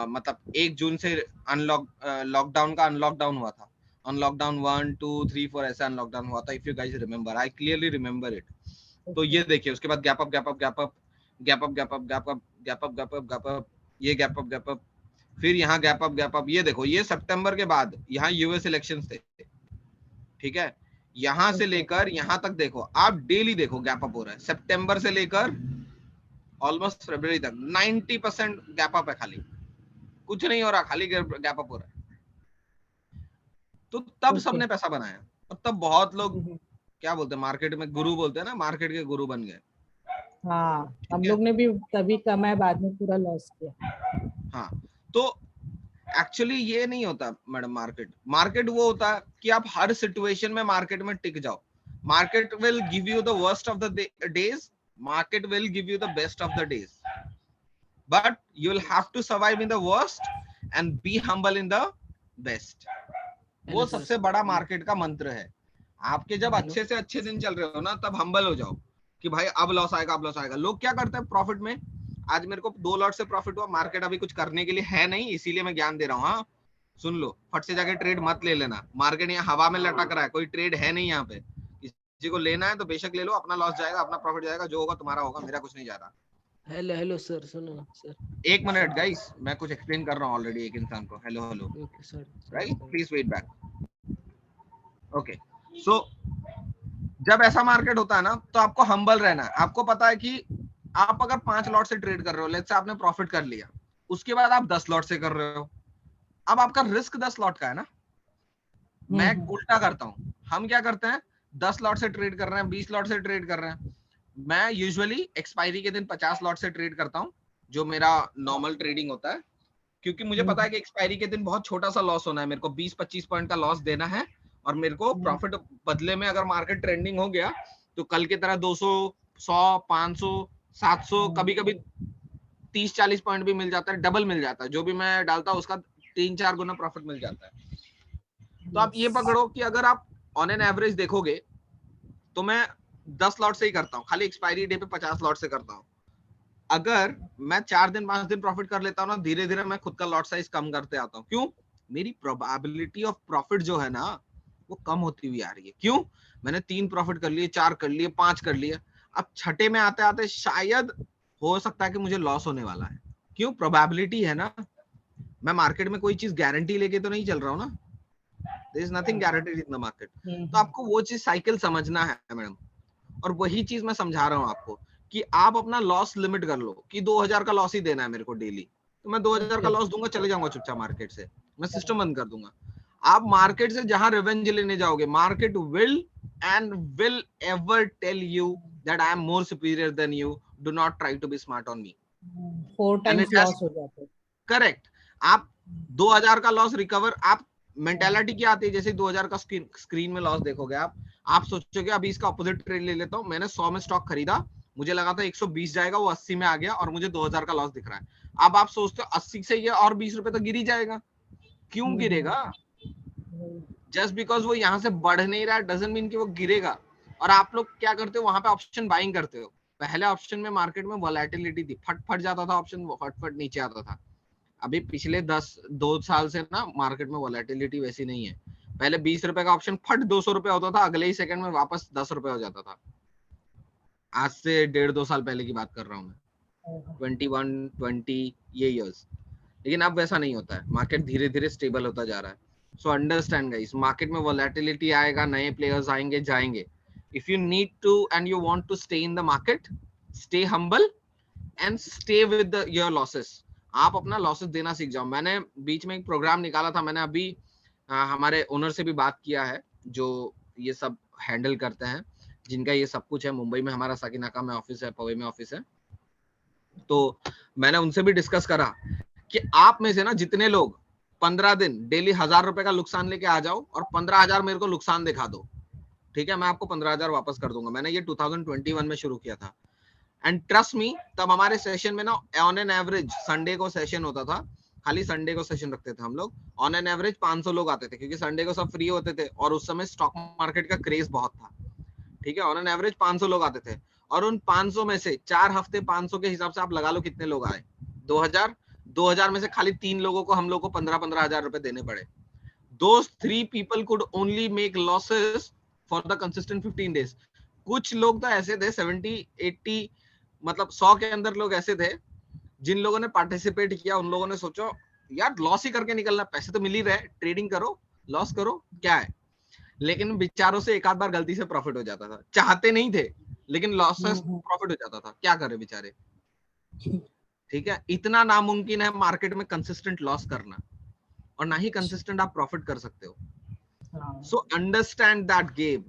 मतलब 1 जून से लॉकडाउन का अनलॉकडाउन हुआ था। अनलॉकडाउन 1 2 3 4 ऐसा अनलॉकडाउन हुआ था, if you guys remember, I clearly remember it. तो ये देखिए, उसके बाद gap up gap up gap up gap up gap up gap up gap up gap up gap up, ये गैप अप गैप अप, फिर यहाँ गैप अप गैप अप। ये देखो, ये सितंबर के बाद यहाँ यूएस इलेक्शंस थे, ठीक है? यहाँ से लेकर यहाँ तक देखो, आप डेली देखो गैप अप हो रहा है। सितंबर से लेकर ऑलमोस्ट फरवरी तक 90% गैप अप है, खाली कुछ नहीं हो रहा, खाली गैप अप हो रहा है। तो तब सबने पैसा बनाया, और तब बहुत लोग क्या बोलते हैं मार्केट में, गुरु बोलते हैं ना, मार्केट के गुरु बन गए। हाँ, हम लोग ने भी तभी कमाया, बाद में पूरा लॉस किया। हाँ, तो एक्चुअली ये नहीं होता मैडम। मार्केट वो होता है कि आप हर सिचुएशन में मार्केट में टिक जाओ। Market will give you the worst of the days, market will give you the best of the days, but you will have to survive in the worst and be humble in the best. वो सबसे बड़ा market का मंत्र है। आपके जब अच्छे से अच्छे दिन चल रहे हो ना, तब हम्बल हो जाओ कि भाई अब लॉस आएगा, अब लॉस आएगा। लोग क्या करते हैं प्रॉफिट में, आज मेरे को 2 लॉट से प्रॉफिट हुआ, मार्केट अभी कुछ करने के लिए है नहीं, इसीलिए मैं ज्ञान दे रहा हूँ। हाँ सुन लो, फट से जाके ट्रेड मत ले लेना। मार्केट यहाँ हवा में लटक रहा है, कोई ट्रेड है नहीं यहाँ पे। किसी को लेना है तो बेशक ले लो, अपना लॉस जाएगा, अपना प्रॉफिट जाएगा, जो होगा तुम्हारा होगा, मेरा कुछ नहीं जा रहा। हेलो सर, सुनो सर, 1 मिनट गाइस, मैं कुछ एक्सप्लेन कर रहा हूँ ऑलरेडी एक इंसान को। Hello okay sir, right, please wait back. Okay, so जब ऐसा मार्केट होता है ना, तो आपको हम्बल रहना है। आपको पता है कि आप अगर 5 लॉट से ट्रेड कर रहे हो, लेट्स से आपने प्रॉफिट कर लिया, उसके बाद आप 10 लॉट से कर रहे हो, अब आपका रिस्क 10 लॉट का है ना। मैं उल्टा करता हूँ, हम क्या करते हैं 10 लॉट से ट्रेड कर रहे हैं, 20 लॉट से ट्रेड कर रहे हैं। मैं यूजुअली एक्सपायरी के दिन 50 लॉट से ट्रेड करता हूँ, जो मेरा नॉर्मल ट्रेडिंग होता है, क्योंकि मुझे पता है कि एक्सपायरी के दिन बहुत छोटा सा लॉस होना है, मेरे को 20-25 पॉइंट का लॉस देना है, और मेरे को प्रॉफिट बदले में अगर मार्केट ट्रेंडिंग हो गया तो कल की तरह 200, 100, 500, 700, कभी कभी 30-40 पॉइंट भी मिल जाता है, डबल मिल जाता है। जो भी मैं डालता हूँ उसका 3-4 गुना प्रॉफिट मिल जाता है। तो आप ये पकड़ो कि अगर आप ऑन एन एवरेज देखोगे तो मैं 10 लॉट से ही करता हूँ, खाली एक्सपायरी डे पे 50 लॉट से करता हूँ। अगर मैं 4 दिन 5 दिन प्रॉफिट कर लेता हूँ ना, धीरे धीरे मैं खुद का लॉट साइज कम करते आता हूँ। क्यों? मेरी प्रोबेबिलिटी ऑफ प्रॉफिट जो है ना, वो कम होती हुई आ रही है। क्यों? मैंने 3 प्रॉफिट कर लिए, 4 कर लिए, 5 कर लिए, अब छठे में आते आते शायद हो सकता है कि मुझे लॉस होने वाला है। क्यों? प्रोबेबिलिटी है ना। मैं मार्केट में कोई चीज गारंटी लेके तो नहीं चल रहा हूँ ना, there is nothing guaranteed in the market. तो आपको वो चीज साइकिल समझना है मैडम, और वही चीज मैं समझा रहा हूँ आपको कि आप अपना लॉस लिमिट कर लो कि 2000 का लॉस ही देना है मेरे को डेली, तो मैं 2000 का लॉस दूंगा, चले जाऊंगा चुपचाप मार्केट से, मैं सिस्टम बंद कर दूंगा। आप मार्केट से जहां रिवेंज लेने जाओगे, market will ever tell you that I am more superior than you, do not try to be smart on me. 4 times loss हो जाता है। करेक्ट। आप 2000 का लॉस रिकवर, आप मेंटालिटी क्या आती है, जैसे 2000 का स्क्रीन में लॉस देखोगे आप सोचोगे अभी इसका अपोजिट ट्रेड ले लेता हूँ। मैंने 100 में स्टॉक खरीदा, मुझे लगा था 120 जाएगा, वो 80 में आ गया और मुझे 2000 का लॉस दिख रहा है। अब आप सोचते हो 80 से ये और 20 रुपए तो गिर ही जाएगा। क्यों गिरेगा? जस्ट बिकॉज वो यहाँ से बढ़ नहीं रहा है डजंट मीन कि वो गिरेगा। और आप लोग क्या करते हो, वहां पे ऑप्शन बाइंग करते हो। पहले ऑप्शन में मार्केट में वोलेटिलिटी थी, फट जाता था ऑप्शन, फट नीचे आता था। अभी पिछले 2 साल से ना मार्केट में वोलेटिलिटी वैसी नहीं है। पहले 20 रुपए का ऑप्शन फट 200 रुपए होता था, अगले ही सेकंड में वापस 10 रुपए हो जाता था। आज से 1.5-2 साल पहले की बात कर रहा हूँ मैं, 21-20 ये इयर्स। लेकिन अब वैसा नहीं होता है, मार्केट धीरे धीरे स्टेबल होता जा रहा है। सो अंडरस्टैंड गाइस, मार्केट में वोलेटिलिटी आएगा, नए प्लेयर्स आएंगे जाएंगे। If you need to and you want to stay in the market, stay humble and stay with your losses. आप अपना लॉसेस देना सीख जाओ। मैंने बीच में एक प्रोग्राम निकाला था, मैंने अभी हमारे ओनर से भी बात किया है, जो ये सब हैंडल करते हैं, जिनका ये सब कुछ है। मुंबई में हमारा साकिनाका में ऑफिस है, पवे में ऑफिस है। तो मैंने उनसे भी डिस्कस करा कि आप में से ना जितने लोग 15 दिन डेली 1000 रुपए का नुकसान लेके आ जाओ और 15,000 मेरे को नुकसान दिखा दो, ठीक है, मैं आपको 15,000 वापस कर दूंगा। मैंने ये 2021 में शुरू किया था। एंड ट्रस्ट मी, तब हमारे सेशन में ना ऑन एन एवरेज संडे को सेशन होता था, खाली संडे को सेशन रखते थे हम लोग। ऑन एन एवरेज 500 लोग आते थे, क्योंकि संडे को सब फ्री होते थे और उस समय स्टॉक मार्केट का क्रेज बहुत था, ठीक है। ऑन एन एवरेज 500 लोग आते थे, और उन 500 में से 4 हफ्ते 500 के हिसाब से आप लगा लो कितने लोग आए, 2000 में से खाली 3 लोगों को, हम लोग को 15-15 हजार रुपए देने पड़े। Those 3 people could only make losses for the consistent 15 days. कुछ लोग तो ऐसे थे 70-80 मतलब 100 के अंदर लोग ऐसे थे जिन लोगों ने पार्टिसिपेट किया। उन लोगों ने सोचो यार लॉस ही करके निकलना, पैसे तो मिल ही रहे, ट्रेडिंग करो, लॉस करो, क्या है। लेकिन बेचारों से एक आध बार गलती से प्रॉफिट हो जाता था, चाहते नहीं थे लेकिन लॉस से प्रॉफिट हो जाता था, क्या करे बेचारे, ठीक है। इतना नामुमकिन है मार्केट में कंसिस्टेंट लॉस करना, और ना ही कंसिस्टेंट आप प्रॉफिट कर सकते हो। So understand that game.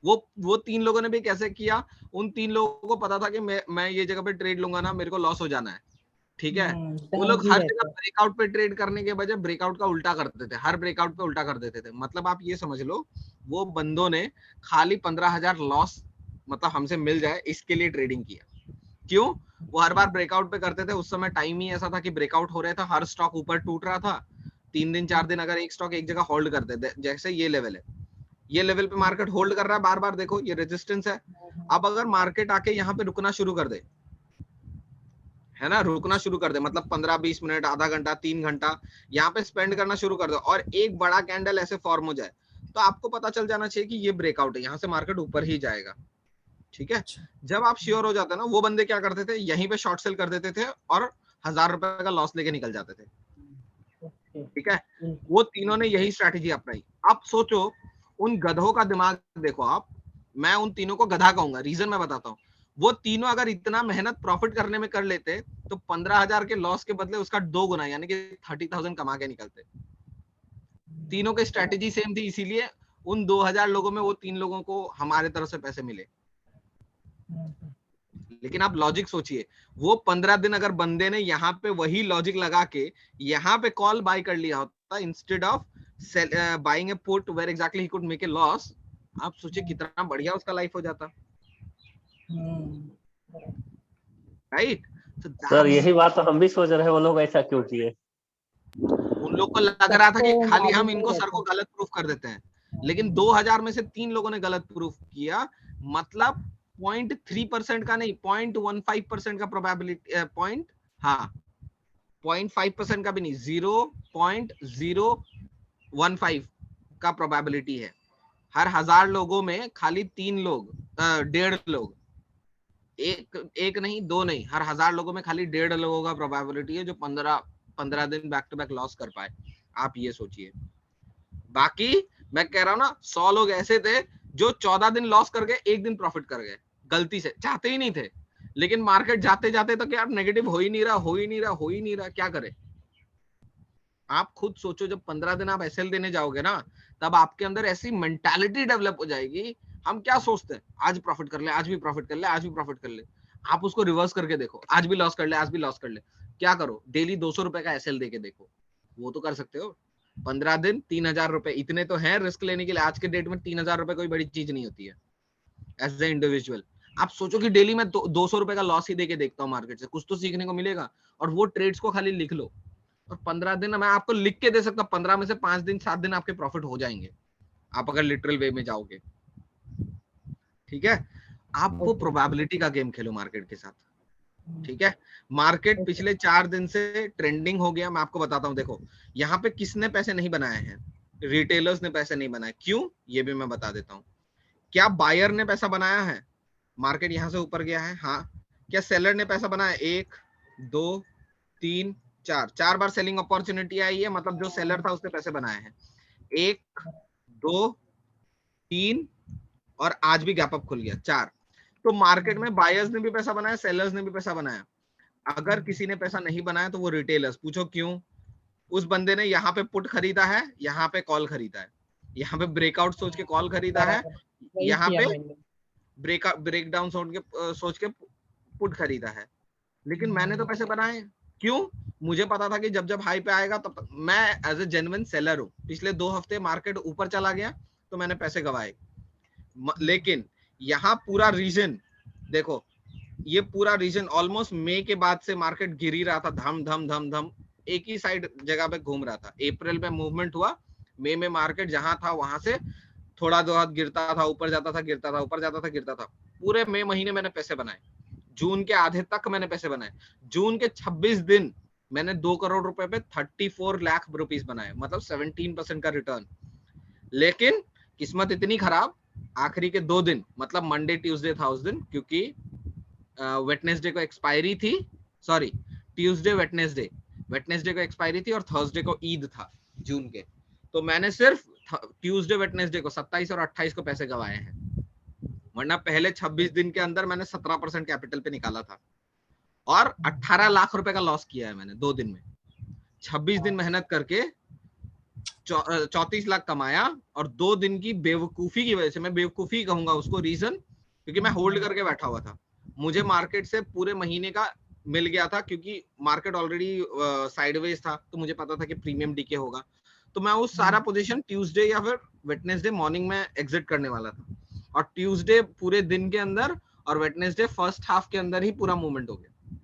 वो 3 लोगों ने भी कैसे किया, उन 3 लोगों को पता था कि मैं ये जगह पे ट्रेड लूंगा ना, मेरे को लॉस हो जाना है, ठीक है, वो लोग हर जगह ब्रेकआउट पे ट्रेड करने के बजाय ब्रेकआउट का उल्टा करते थे, हर ब्रेकआउट पे उल्टा कर देते थे। मतलब आप ये समझ लो वो बंदों ने खाली 15,000 लॉस मतलब हमसे मिल जाए इसके लिए ट्रेडिंग किया। क्यों? वो हर बार ब्रेकआउट पे करते थे, उस समय टाइम ही ऐसा था कि ब्रेकआउट हो रहा था, हर स्टॉक ऊपर टूट रहा था, 3 दिन 4 दिन अगर एक स्टॉक एक जगह होल्ड करते थे, जैसे ये लेवल है, ये लेवल पे मार्केट होल्ड कर रहा है, बार बार देखो ये रेजिस्टेंस है। अब अगर मार्केट आके यहाँ पे रुकना शुरू कर दे, है ना, रुकना शुरू कर दे, मतलब 15-20 मिनट, आधा घंटा, 3 घंटा यहाँ पे स्पेंड करना शुरू कर दो और एक बड़ा कैंडल ऐसे फॉर्म हो जाए, तो आपको पता चल जाना चाहिए कि ये ब्रेकआउट है, यहाँ से मार्केट ऊपर ही जाएगा। ठीक है, जब आप श्योर हो जाते हैं ना, वो बंदे क्या करते थे, यहीं पे शॉर्ट सेल कर देते थे और 1000 रुपए का लॉस लेके निकल जाते थे। ठीक है, वो तीनों ने यही स्ट्रैटेजी अपनाई। अब सोचो उन गधों का दिमाग देखो आप, मैं उन तीनों को गधा कहूंगा, रीजन मैं बताता हूँ। वो तीनों अगर इतना मेहनत प्रॉफिट करने में कर लेते तो 15,000 के लॉस के बदले उसका 2 गुना यानी कि 30,000 कमा के निकलते। तीनों की स्ट्रैटेजी सेम थी, इसीलिए उन 2000 लोगों में वो 3 लोगों को हमारे तरफ से पैसे मिले। लेकिन आप लॉजिक सोचिए, वो 15 दिन अगर बंदे ने यहाँ पे वही लॉजिक लगा के यहाँ पे कॉल बाय कर लिया होता instead of buying a put where exactly he could make a loss, आप सोचिए कितना बढ़िया उसका लाइफ हो जाता। राइट? सर यही बात तो हम भी सोच रहे हैं, वो लोग ऐसा क्यों किए? उन लोग को लग रहा था कि खाली हम इनको सर को गलत प्रूफ कर देते हैं, लेकिन 2000 में से 3 लोगों ने गलत प्रूफ किया, मतलब 0.3% का नहीं, 0.15% का प्रोबेबिलिटी, 0.5% का भी नहीं, 0.015 का प्रोबेबिलिटी है। हर 1000 लोगों में खाली 3 लोग, 1.5 लोग, एक नहीं, 2 नहीं, हर 1000 लोगों में खाली 1.5 लोगों का प्रोबेबिलिटी है जो 15 दिन बैक टू बैक लॉस कर पाए। आप ये सोचिए, बाकी मैं कह रहा हूं ना, 100 लोग ऐसे थे जो 14 दिन लॉस कर गए, 1 दिन प्रॉफिट कर गए, गलती से, चाहते ही नहीं थे, लेकिन मार्केट जाते जाते तो क्या नेगेटिव हो ही नहीं रहा, क्या करे? आप खुद सोचो, जब 15 दिन आप एसएल देने जाओगे ना, तब आपके अंदर ऐसी मेंटालिटी डेवलप हो जाएगी, हम क्या सोचते हैं, आज प्रॉफिट कर ले, आज भी प्रॉफिट कर ले, आज भी प्रॉफिट कर ले। आप उसको रिवर्स करके देखो, आज भी लॉस कर ले, आज भी लॉस कर ले। क्या करो, डेली 200 रुपए का एसएल देके देखो, वो तो कर सकते हो। 15 दिन 3000 रुपए, इतने तो है रिस्क लेने के लिए। आज के डेट में 3000 रुपए कोई बड़ी चीज नहीं होती है एज ए इंडिविजुअल। आप सोचो कि डेली मैं 200 रुपए का लॉस ही देके देखता हूँ मार्केट से, कुछ तो सीखने को मिलेगा। और वो ट्रेड्स को खाली लिख लो, और 15 दिन मैं आपको लिख के दे सकता हूँ, 15 में से 5 दिन 7 दिन आपके प्रॉफिट हो जाएंगे, आप अगर लिटरल वे में जाओगे। ठीक है, आप वो प्रोबेबिलिटी का गेम खेलो मार्केट के साथ। ठीक है, मार्केट पिछले 4 दिन से ट्रेंडिंग हो गया। मैं आपको बताता हूँ, देखो यहाँ पे किसने पैसे नहीं बनाए हैं, रिटेलर्स ने पैसे नहीं बनाए। क्यों, ये भी मैं बता देता हूँ। क्या बायर ने पैसा बनाया है? मार्केट यहाँ से ऊपर गया है, हाँ। क्या सेलर ने पैसा बनाया? 1 2 3 4 बार सेलिंग अपॉर्चुनिटी आई है, मतलब जो सेलर था उसने पैसे बनाए हैं। 1 2 3 और आज भी गैप अप खुल गया, 4। तो मार्केट में बायर्स ने भी पैसा बनाया, सेलर्स ने भी पैसा बनाया। अगर किसी ने पैसा नहीं बनाया तो वो रिटेलर्स। पूछो क्यों? उस बंदे ने यहाँ पे पुट खरीदा है, यहाँ पे कॉल खरीदा है, यहाँ पे ब्रेकआउट सोच के कॉल खरीदा है, यहाँ पे ब्रेक डाउन सोच के पुट खरीदा है। लेकिन मैंने तो पैसे बनाए। क्यों? मुझे पता था कि जब जब हाई पे आएगा तब मैं एज ए जेन्युइन सेलर हूँ। पिछले 2 हफ्ते मार्केट ऊपर चला गया तो मैंने पैसे गवाए। लेकिन यहाँ पूरा रीजन देखो, ये पूरा रीजन ऑलमोस्ट मई के बाद से मार्केट गिर ही रहा था, धम धम धम धम एक ही साइड जगह पे घूम रहा था। अप्रैल में मूवमेंट हुआ, मई में मार्केट जहां था वहां से थोड़ा दो हाथ गिरता था, ऊपर जाता था, गिरता था, ऊपर जाता था, गिरता था। पूरे मई महीने मैंने पैसे बनाए, जून के आधे तक मैंने पैसे बनाए। जून के 26 दिन मैंने 2 करोड़ रुपए पे 34 लाख रुपीस बनाए, मतलब 17% का रिटर्न। लेकिन किस्मत इतनी खराब, आखिरी के 2 दिन मतलब मंडे ट्यूसडे था उस दिन, क्योंकि वेडनेसडे को एक्सपायरी थी, सॉरी ट्यूसडे वेडनेसडे को एक्सपायरी थी और थर्सडे को ईद था जून के। तो मैंने सिर्फ ट्यूसडे वेडनेसडे को 27 और 28 को पैसे गवाए हैं, वरना पहले 26 दिन के अंदर मैंने 17% कैपिटल पे निकाला था और 18 लाख रुपए का लॉस किया है मैंने 2 दिन में। 26 दिन मेहनत करके 34 लाख कमाया और 2 दिन की बेवकूफी की वजह से, मैं बेवकूफी कहूंगा उसको, रीजन क्योंकि मैं होल्ड करके बैठा हुआ था। मुझे मार्केट से पूरे महीने का मिल गया था क्योंकि मार्केट ऑलरेडी साइडवेज था, तो मुझे पता था कि प्रीमियम डीके होगा, तो मैं वो सारा पोजीशन ट्यूसडे या फिर वेडनेसडे मॉर्निंग में एग्जिट करने वाला था, और ट्यूसडे पूरे दिन के अंदर और वेडनेसडे फर्स्ट हाफ के अंदर ही पूरा मूवमेंट हो गया।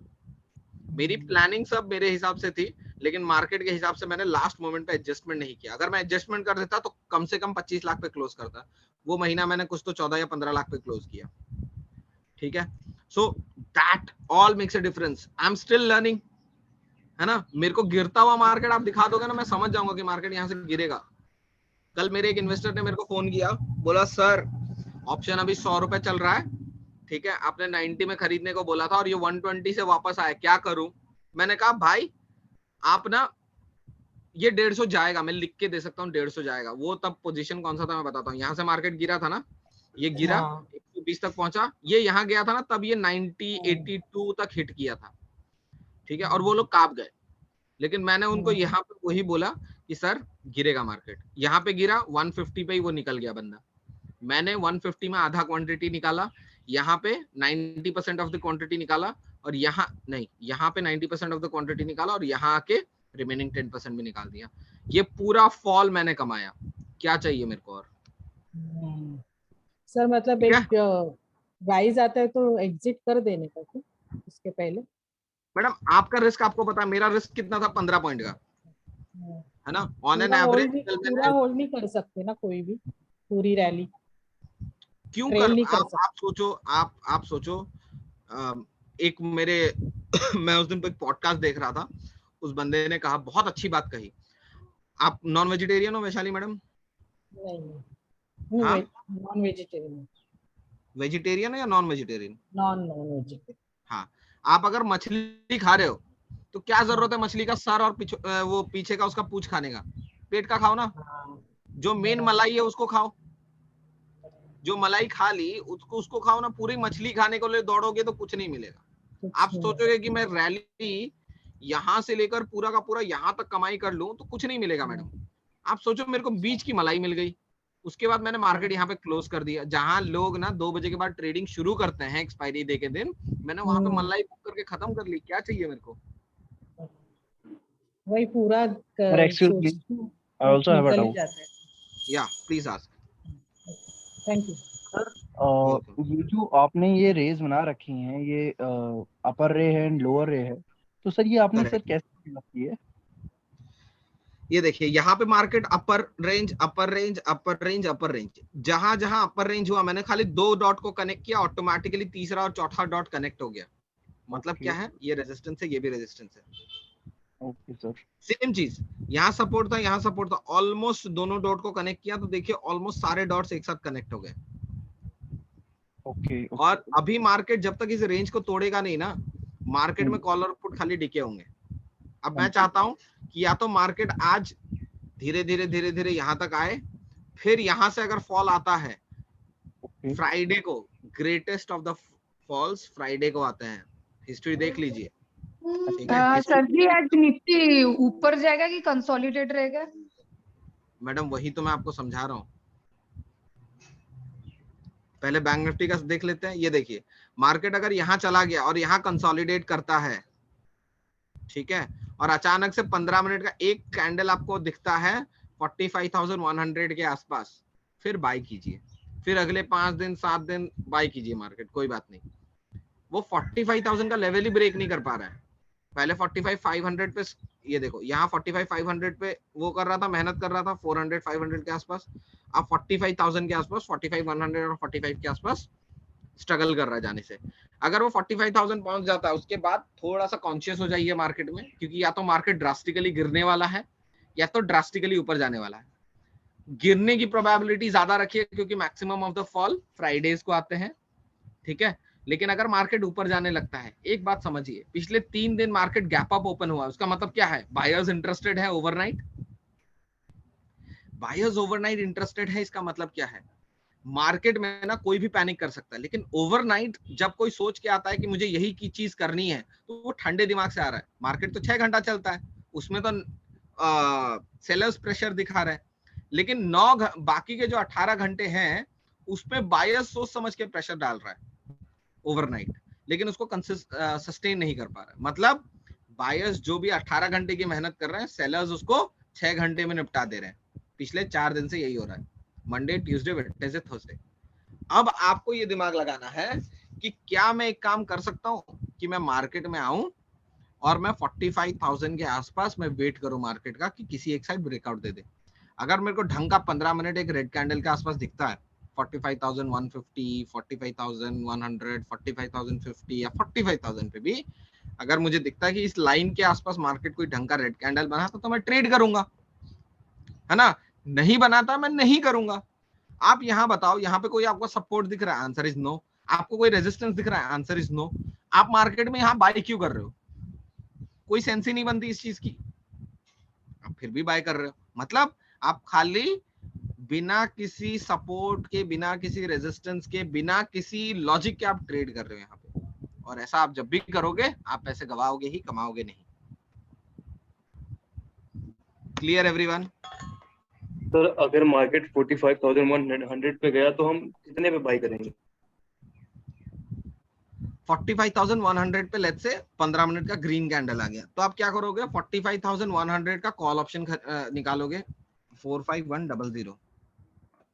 मेरी प्लानिंग सब मेरे हिसाब से थी, लेकिन मार्केट के हिसाब से मैंने लास्ट मोमेंट पे एडजस्टमेंट नहीं किया। अगर मैं एडजस्टमेंट कर देता तो कम से कम 25 लाख पे क्लोज करता, वो महीना मैंने कुछ तो 14 या 15 लाख पे क्लोज किया। ठीक है, so that all makes a difference. I am still learning, है ना। मेरे को गिरता हुआ मार्केट आप दिखा दोगे ना, मैं समझ जाऊंगा कि मार्केट यहाँ से गिरेगा। कल मेरे एक इन्वेस्टर ने मेरे को फोन किया, बोला सर ऑप्शन अभी 100 रुपए चल रहा है, ठीक है, आपने 90 में खरीदने को बोला था और ये 120 से वापस आया, क्या करूं। मैंने कहा भाई आप ना, ये 150 जाएगा, मैं लिख के दे सकता हूँ 150 जाएगा। वो तब पोजीशन कौन सा था मैं बताता हूँ। यहाँ से मार्केट गिरा था ना, ये गिरा 120 तक पहुंचा, ये यहाँ गया था ना, तब ये 90 82 तक हिट किया था, ठीक है, और वो लोग कांप गए। लेकिन मैंने उनको यहाँ पे वही बोला कि सर गिरेगा मार्केट। यहाँ पे गिरा 150 पे ही वो निकल गया बंदा। मैंने 150 में आधा क्वांटिटी निकाला, यहाँ पे 90% ऑफ द क्वांटिटी निकाला, और यहाँ नहीं, यहाँ पे 90% ऑफ द क्वांटिटी निकाला, और यहाँ आके रिमेनिंग 10% भी निकाल दिया। ये पूरा फॉल मैंने कमाया। क्या चाहिए मेरे को और? सर मतलब एक राइज आता है तो एग्जिट कर देने का क्या इसके पहले? मैडम आपका रिस्क आपको पता है, मेरा रिस्क कितना था? 15 पॉइंट का, है ना, ऑन एन एवरेज। पूरा होल्ड नहीं कर सकते ना कोई भी पूरी रैली? क्यों कर आप सोचो, आप सोचो, एक मेरे मैं उस दिन पे एक पॉडकास्ट देख रहा था, उस बंदे ने कहा, बहुत अच्छी बात कही। आप नॉन वेजिटेरियन हो वैशाली मैडम? नहीं, हाँ? Non vegetarian. वेजिटेरियन है या नॉन वेजिटेरियन? Non vegetarian. हाँ, आप अगर मछली खा रहे हो तो क्या जरूरत है मछली का सर और वो पीछे का उसका पूंछ खाने का? पेट का खाओ ना, जो मेन मलाई है उसको खाओ। जो मलाई खा ली उसको खाओ ना। पूरी मछली खाने को ले दौड़ोगे तो कुछ नहीं मिलेगा। आप सोचोगे कि मैं रैली यहाँ से लेकर पूरा का पूरा यहाँ तक कमाई कर लूं तो कुछ नहीं मिलेगा मैडम। आप सोचो मेरे को बीच की मलाई मिल गई, उसके बाद मैंने मार्केट यहाँ पे क्लोज कर दिया। जहां लोग ना 2 बजे के बाद ट्रेडिंग शुरू करते हैं एक्सपायरी डे के दिन, मैंने वहां पे मलाई बुक करके खत्म कर ली। क्या चाहिए मेरे को? वही पूरा I also have a doubt. Yeah, please ask. Thank you sir, ये जो आपने ये रेज बना रखी हैं, ये अपर रे है एंड लोअर रे है, तो सर ये आपने सर कैसे की है? ये देखिए यहाँ पे मार्केट अपर रेंज अपर रेंज अपर रेंज अपर रेंज, जहां जहां अपर रेंज हुआ मैंने खाली 2 डॉट को कनेक्ट किया, ऑटोमेटिकली तीसरा और चौथा डॉट कनेक्ट हो गया। मतलब क्या है, ये रेजिस्टेंस है, ये भी रेजिस्टेंस है। ओके सर, सेम चीज, यहाँ सपोर्ट था, यहाँ सपोर्ट था, ऑलमोस्ट दोनों डॉट को कनेक्ट किया तो देखिए ऑलमोस्ट सारे डॉट्स एक साथ कनेक्ट हो गए। ओके। और अभी मार्केट जब तक इस रेंज को तोड़ेगा नहीं ना, मार्केट में कॉल और पुट खाली डिके होंगे। अब मैं चाहता हूं कि या तो मार्केट आज धीरे धीरे यहाँ तक आए, फिर यहाँ से अगर फॉल आता है फ्राइडे को, greatest of the falls Friday को आते हैं। हिस्ट्री देख लीजिए। सर जी आज निफ्टी ऊपर जाएगा कि कंसोलिडेट रहेगा? मैडम वही तो मैं आपको समझा रहा हूँ। पहले बैंक निफ्टी का देख लेते हैं। ये देखिए मार्केट अगर यहाँ चला गया और यहाँ कंसोलिडेट करता है, ठीक है, और अचानक से 15 मिनट का एक कैंडल आपको दिखता है 45,100 के आसपास, फिर बाय कीजिए। फिर अगले 5 दिन 7 दिन बाय कीजिए मार्केट, कोई बात नहीं। वो 45,000 का लेवल ही ब्रेक नहीं कर पा रहा है। पहले 45,500 पे, ये देखो यहाँ 45,500 पे वो कर रहा था, मेहनत कर रहा था 400 500 के आसपास। अब 45,000 के आसपास, 45,100 और 45 के आसपास स्ट्रगल कर रहा है जाने से। अगर वो 45,000 पहुंच जाता है, उसके बाद थोड़ा सा कॉन्शियस हो जाइए मार्केट में, क्योंकि या तो मार्केट ड्रास्टिकली गिरने वाला है या तो ड्रास्टिकली ऊपर जाने वाला है। गिरने की प्रोबेबिलिटी ज्यादा रखिए क्योंकि maximum of the fall Fridays को आते हैं, ठीक है। लेकिन अगर मार्केट ऊपर जाने लगता है, एक बात समझिए, पिछले 3 दिन मार्केट गैप अप ओपन हुआ, उसका मतलब क्या है? बायर्स इंटरेस्टेड है ओवरनाइट। बायर्स ओवरनाइट इंटरेस्टेड है, इसका मतलब क्या है? मार्केट में ना कोई भी पैनिक कर सकता है, लेकिन ओवरनाइट जब कोई सोच के आता है कि मुझे यही की चीज करनी है, तो वो ठंडे दिमाग से आ रहा है। मार्केट तो 6 घंटा चलता है, उसमें तो सेलर्स प्रेशर दिखा रहे हैं, लेकिन बाकी के जो 18 घंटे हैं उसमें बायर्स सोच समझ के प्रेशर डाल रहा है ओवरनाइट। लेकिन उसको सस्टेन नहीं कर पा रहा है। मतलब बायर्स जो भी 18 घंटे की मेहनत कर रहे हैं, सेलर्स उसको 6 घंटे में निपटा दे रहे हैं। पिछले 4 दिन से यही हो रहा है, मंडे, ट्यूसडे, वेडनेसडे, थर्सडे। अब आपको ये दिमाग लगाना है कि क्या मैं एक काम कर सकता हूं कि मैं मार्केट में आऊं और मैं 45,000 के आसपास मैं वेट करूं मार्केट का कि किसी एक साइड ब्रेकआउट दे दे। अगर मेरे को ढंग का 15 मिनट एक रेड कैंडल के आसपास दिखता है 45,150, 45,100, 45,050 या 45,000 पे भी अगर मुझे दिखता है कि इस लाइन के आसपास मार्केट कोई ढंग का रेड कैंडल बना तो मैं ट्रेड करूंगा, है ना। नहीं बनाता मैं नहीं करूंगा। आप यहां बताओ, यहाँ पे कोई आपको सपोर्ट दिख रहा है? Answer is no. आपको कोई रेजिस्टेंस दिख रहा है? Answer is no. आप मार्केट में यहाँ बाय क्यों कर रहे हो? कोई सेंस ही नहीं बनती इस चीज की, आप फिर भी बाय कर रहे हो। मतलब आप खाली बिना किसी सपोर्ट के, बिना किसी रेजिस्टेंस के, बिना किसी लॉजिक के आप ट्रेड कर रहे हो यहाँ पे। और ऐसा आप जब भी करोगे आप पैसे गवाओगे ही, कमाओगे नहीं। Clear everyone? सर अगर मार्केट 45,100 पे गया तो हम कितने पे बाई करेंगे? 45,100 पे लेट्स से 15 मिनट का ग्रीन कैंडल आ गया तो आप क्या करोगे? 45,100 का कॉल ऑप्शन निकालोगे 45100।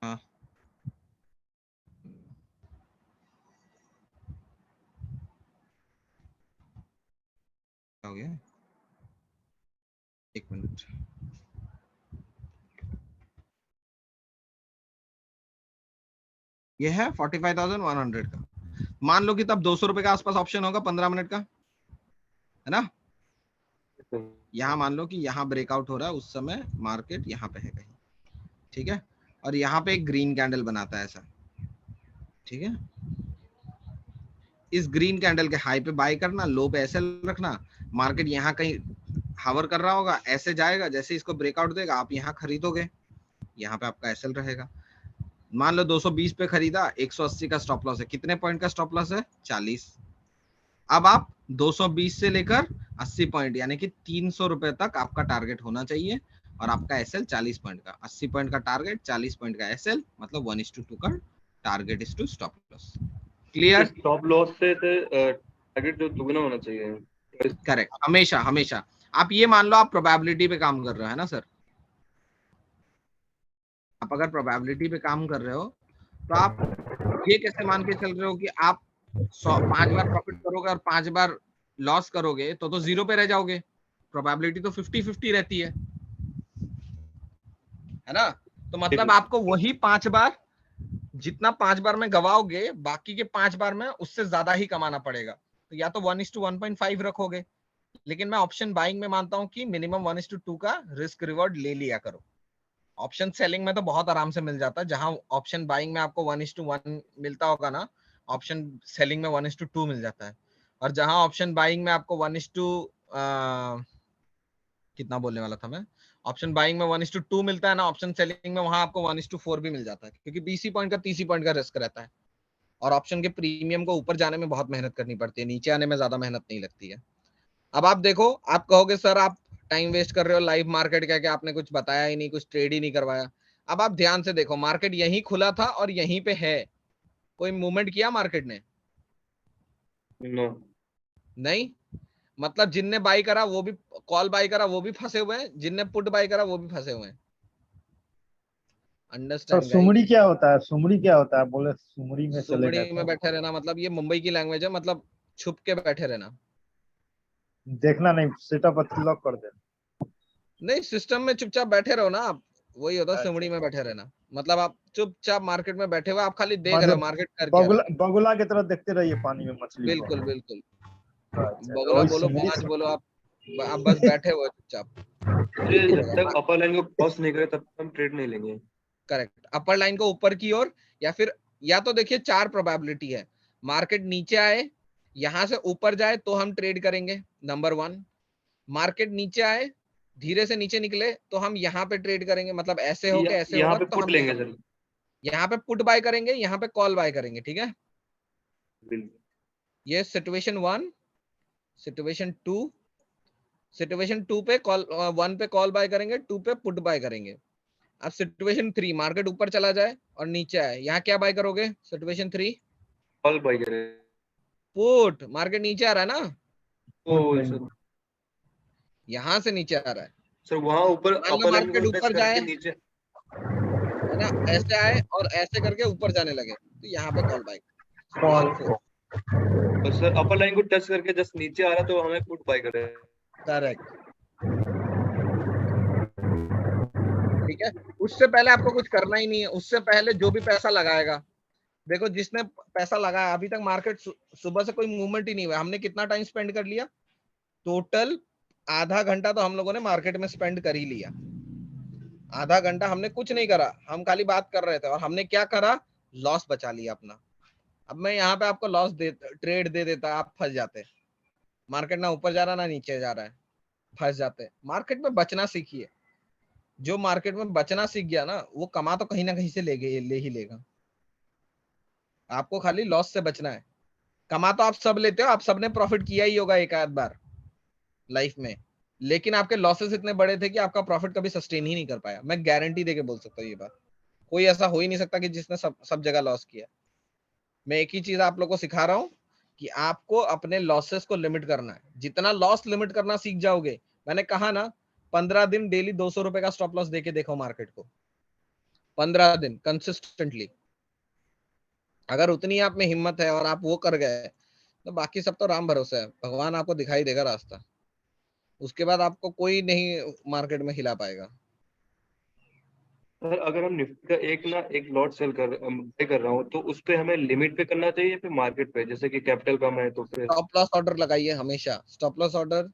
हाँ, हो गया, एक मिनट। ये है 45,100 का। मान लो कि तब 200 रुपए के आसपास ऑप्शन होगा 15 मिनट का, है ना। यहाँ मान लो कि यहाँ ब्रेकआउट हो रहा है, उस समय मार्केट यहाँ पे है कहीं, ठीक है। और यहाँ पे एक ग्रीन कैंडल बनाता है ऐसा, ठीक है। इस ग्रीन कैंडल के हाई पे बाय करना, लो पे ऐसे रखना। मार्केट यहाँ कहीं हावर कर रहा होगा, ऐसे जाएगा, जैसे इसको ब्रेकआउट देगा आप यहाँ खरीदोगे, यहाँ पे आपका एसएल रहेगा। मान लो 220 पे खरीदा, 180 का स्टॉप लॉस है। कितने पॉइंट का स्टॉप लॉस है? 40। अब आप 220 से लेकर 80 पॉइंट यानी कि 300 रुपए तक आपका टारगेट होना चाहिए और आपका एसएल 40 पॉइंट का। 80 पॉइंट का टारगेट, 40 पॉइंट का एसएल, मतलब 1:2 का target is to stop loss. Clear? Stop loss से टारगेट जो दुगना होना चाहिए। करेक्ट, हमेशा हमेशा। आप ये मान लो आप प्रोबेबिलिटी पे काम कर रहे हो, है ना सर। आप अगर प्रोबेबिलिटी पे काम कर रहे हो तो आप ये कैसे मान के चल रहे हो कि आप 5 बार प्रॉफिट करोगे और 5 बार लॉस करोगे तो 0 पे रह जाओगे। प्रोबेबिलिटी तो 50-50 रहती है ना। तो मतलब आपको वही 5 बार, जितना 5 बार में गवाओगे, बाकी के 5 बार में उससे ज्यादा ही कमाना पड़ेगा। तो या तो 1:1.5 रखोगे, लेकिन मैं ऑप्शन बाइंग में मानता हूं कि मिनिमम 1:2 का रिस्क रिवॉर्ड ले लिया करो। ऑप्शन सेलिंग में तो बहुत आराम से मिल जाता है, जहां ऑप्शन बाइंग में आपको 1:1 मिलता होगा ना, ऑप्शन सेलिंग में 1:2 मिल जाता है। और जहां ऑप्शन बाइंग में आपको 1:2 कितना बोलने वाला था मैं, ऑप्शन बाइंग में 1:2 मिलता है ना, ऑप्शन सेलिंग में वहां आपको 1:4 भी मिल जाता है, क्योंकि 20 पॉइंट का 30 पॉइंट का रिस्क रहता है। और ऑप्शन के प्रीमियम को ऊपर जाने में बहुत मेहनत करनी पड़ती है, नीचे आने में ज्यादा मेहनत नहीं लगती है। अब आप देखो, आप कहोगे सर आप टाइम वेस्ट कर रहे हो, लाइव मार्केट कह के आपने कुछ बताया ही नहीं, कुछ ट्रेड ही नहीं करवाया। अब आप ध्यान से देखो, मार्केट यहीं खुला था और यहीं पे है, कोई मूवमेंट किया मार्केट ने? नो। नहीं। मतलब जिनने बाई करा वो भी, कॉल बाई करा वो भी फंसे हुए हैं, जिनने पुट बाई करा वो भी फंसे हुए हैं। अंडरस्टैंड? सुमड़ी क्या होता है? सुमड़ी क्या होता है? बोले सुमड़ी में चले गए सुमड़ी में बैठे रहना मतलब ये मुंबई की लैंग्वेज है, मतलब छुप के बैठे रहना। देखना नहीं, सेटअप लॉक कर देना। नहीं, सिस्टम में चुपचाप बैठे रहो ना आप, वही होता है सुमड़ी में बैठे रहना। मतलब आप चुपचाप मार्केट में बैठे हुए, आप खाली देख रहे हो मार्केट कर क्या रहा है। बगुला की तरह देखते रहिए पानी में मछली को। बिल्कुल बिल्कुल। अच्छा, बगुला बोलो, पांच बोलो, आप बस बैठे हुए चुपचाप। जब तक अपर लाइन को क्रॉस नहीं करे तब तक हम ट्रेड नहीं लेंगे। करेक्ट, अपर लाइन को ऊपर की ओर, या फिर या तो देखिए 4 प्रोबेबिलिटी है, मार्केट नीचे आए, यहां से ऊपर जाए तो हम ट्रेड करेंगे, नंबर 1। मार्केट नीचे आए, धीरे से नीचे निकले तो हम यहाँ पे ट्रेड करेंगे, मतलब ऐसे होके ऐसे यहाँ होगा पे तो पुट हम लेंगे सर। यहाँ पे पुट बाय करेंगे, यहाँ पे कॉल बाय करेंगे, ठीक है। ये सिचुएशन 1, सिचुएशन 2, सिचुएशन 2 पे कॉल, 1 पे कॉल बाय करेंगे, 2 पे पुट बाय करेंगे। अब सिचुएशन 3, मार्केट ऊपर चला जाए और नीचे आए, यहाँ क्या बाय करोगे? सिचुएशन 3 कॉल बाय करें। पुट मार्केट नीचे आ रहा है ना, ओ सर यहाँ से नीचे आ रहा है। सर वहाँ ऊपर मान लो अपर लाइन मार्केट को टच ऊपर जाए, करके नीचे। है ना, ऐसे आए और ऐसे करके ऊपर जाने लगे तो यहाँ पे कॉल बाय कॉल। और सर अपर लाइन को टच करके जस्ट नीचे आ रहा तो हमें पुट बाय करें। करेक्ट, ठीक है। उससे पहले आपको कुछ करना ही नहीं है। उससे पहले जो भी पैसा लगाएगा, देखो जिसने पैसा लगाया अभी तक मार्केट सुबह से कोई मूवमेंट ही नहीं हुआ, हमने कितना टाइम स्पेंड कर लिया, टोटल आधा घंटा तो हम लोगों ने मार्केट में स्पेंड कर ही लिया। आधा घंटा हमने कुछ नहीं करा, हम खाली बात कर रहे थे और हमने क्या करा, लॉस बचा लिया अपना। अब मैं यहाँ पे आपको लॉस ट्रेड दे देता, आप फंस जाते। मार्केट ना ऊपर जा रहा ना नीचे जा रहा है, फंस जाते। मार्केट में बचना सीखिए। जो मार्केट में बचना सीख गया ना, वो कमा तो कहीं ना कहीं से ले ही लेगा। आपको खाली लॉस से बचना है। कमा तो आप सब लेते हो, आप सबने प्रॉफिट किया ही होगा एक आध बार लाइफ में, लेकिन आपके लॉसेस इतने बड़े थे कि आपका प्रॉफिट कभी सस्टेन ही नहीं कर पाया। मैं गारंटी देके बोल सकता हूँ ये बात, कोई ऐसा हो ही नहीं सकता कि जिसने सब जगह लॉस किया। मैं एक ही चीज आप लोगों को सिखा रहा हूँ कि आपको अपने लॉसेस को लिमिट करना है। जितना लॉस लिमिट करना सीख जाओगे, मैंने कहा ना 15 दिन डेली 200 रुपए का स्टॉप लॉस देके देखो मार्केट को, 15 दिन कंसिस्टेंटली। अगर उतनी आप में हिम्मत है और आप वो कर गए तो बाकी सब तो राम भरोसे है, भगवान आपको दिखाई देगा रास्ता। उसके बाद आपको कोई नहीं मार्केट में हिला पाएगा। सर अगर हम निफ्टी का एक लॉट सेल कर रहा हूँ तो उस पे हमें लिमिट पे करना चाहिए या फिर मार्केट पे, जैसे कि कैपिटल कम है तो फिर। स्टॉप लॉस ऑर्डर लगाइए हमेशा। Stop loss order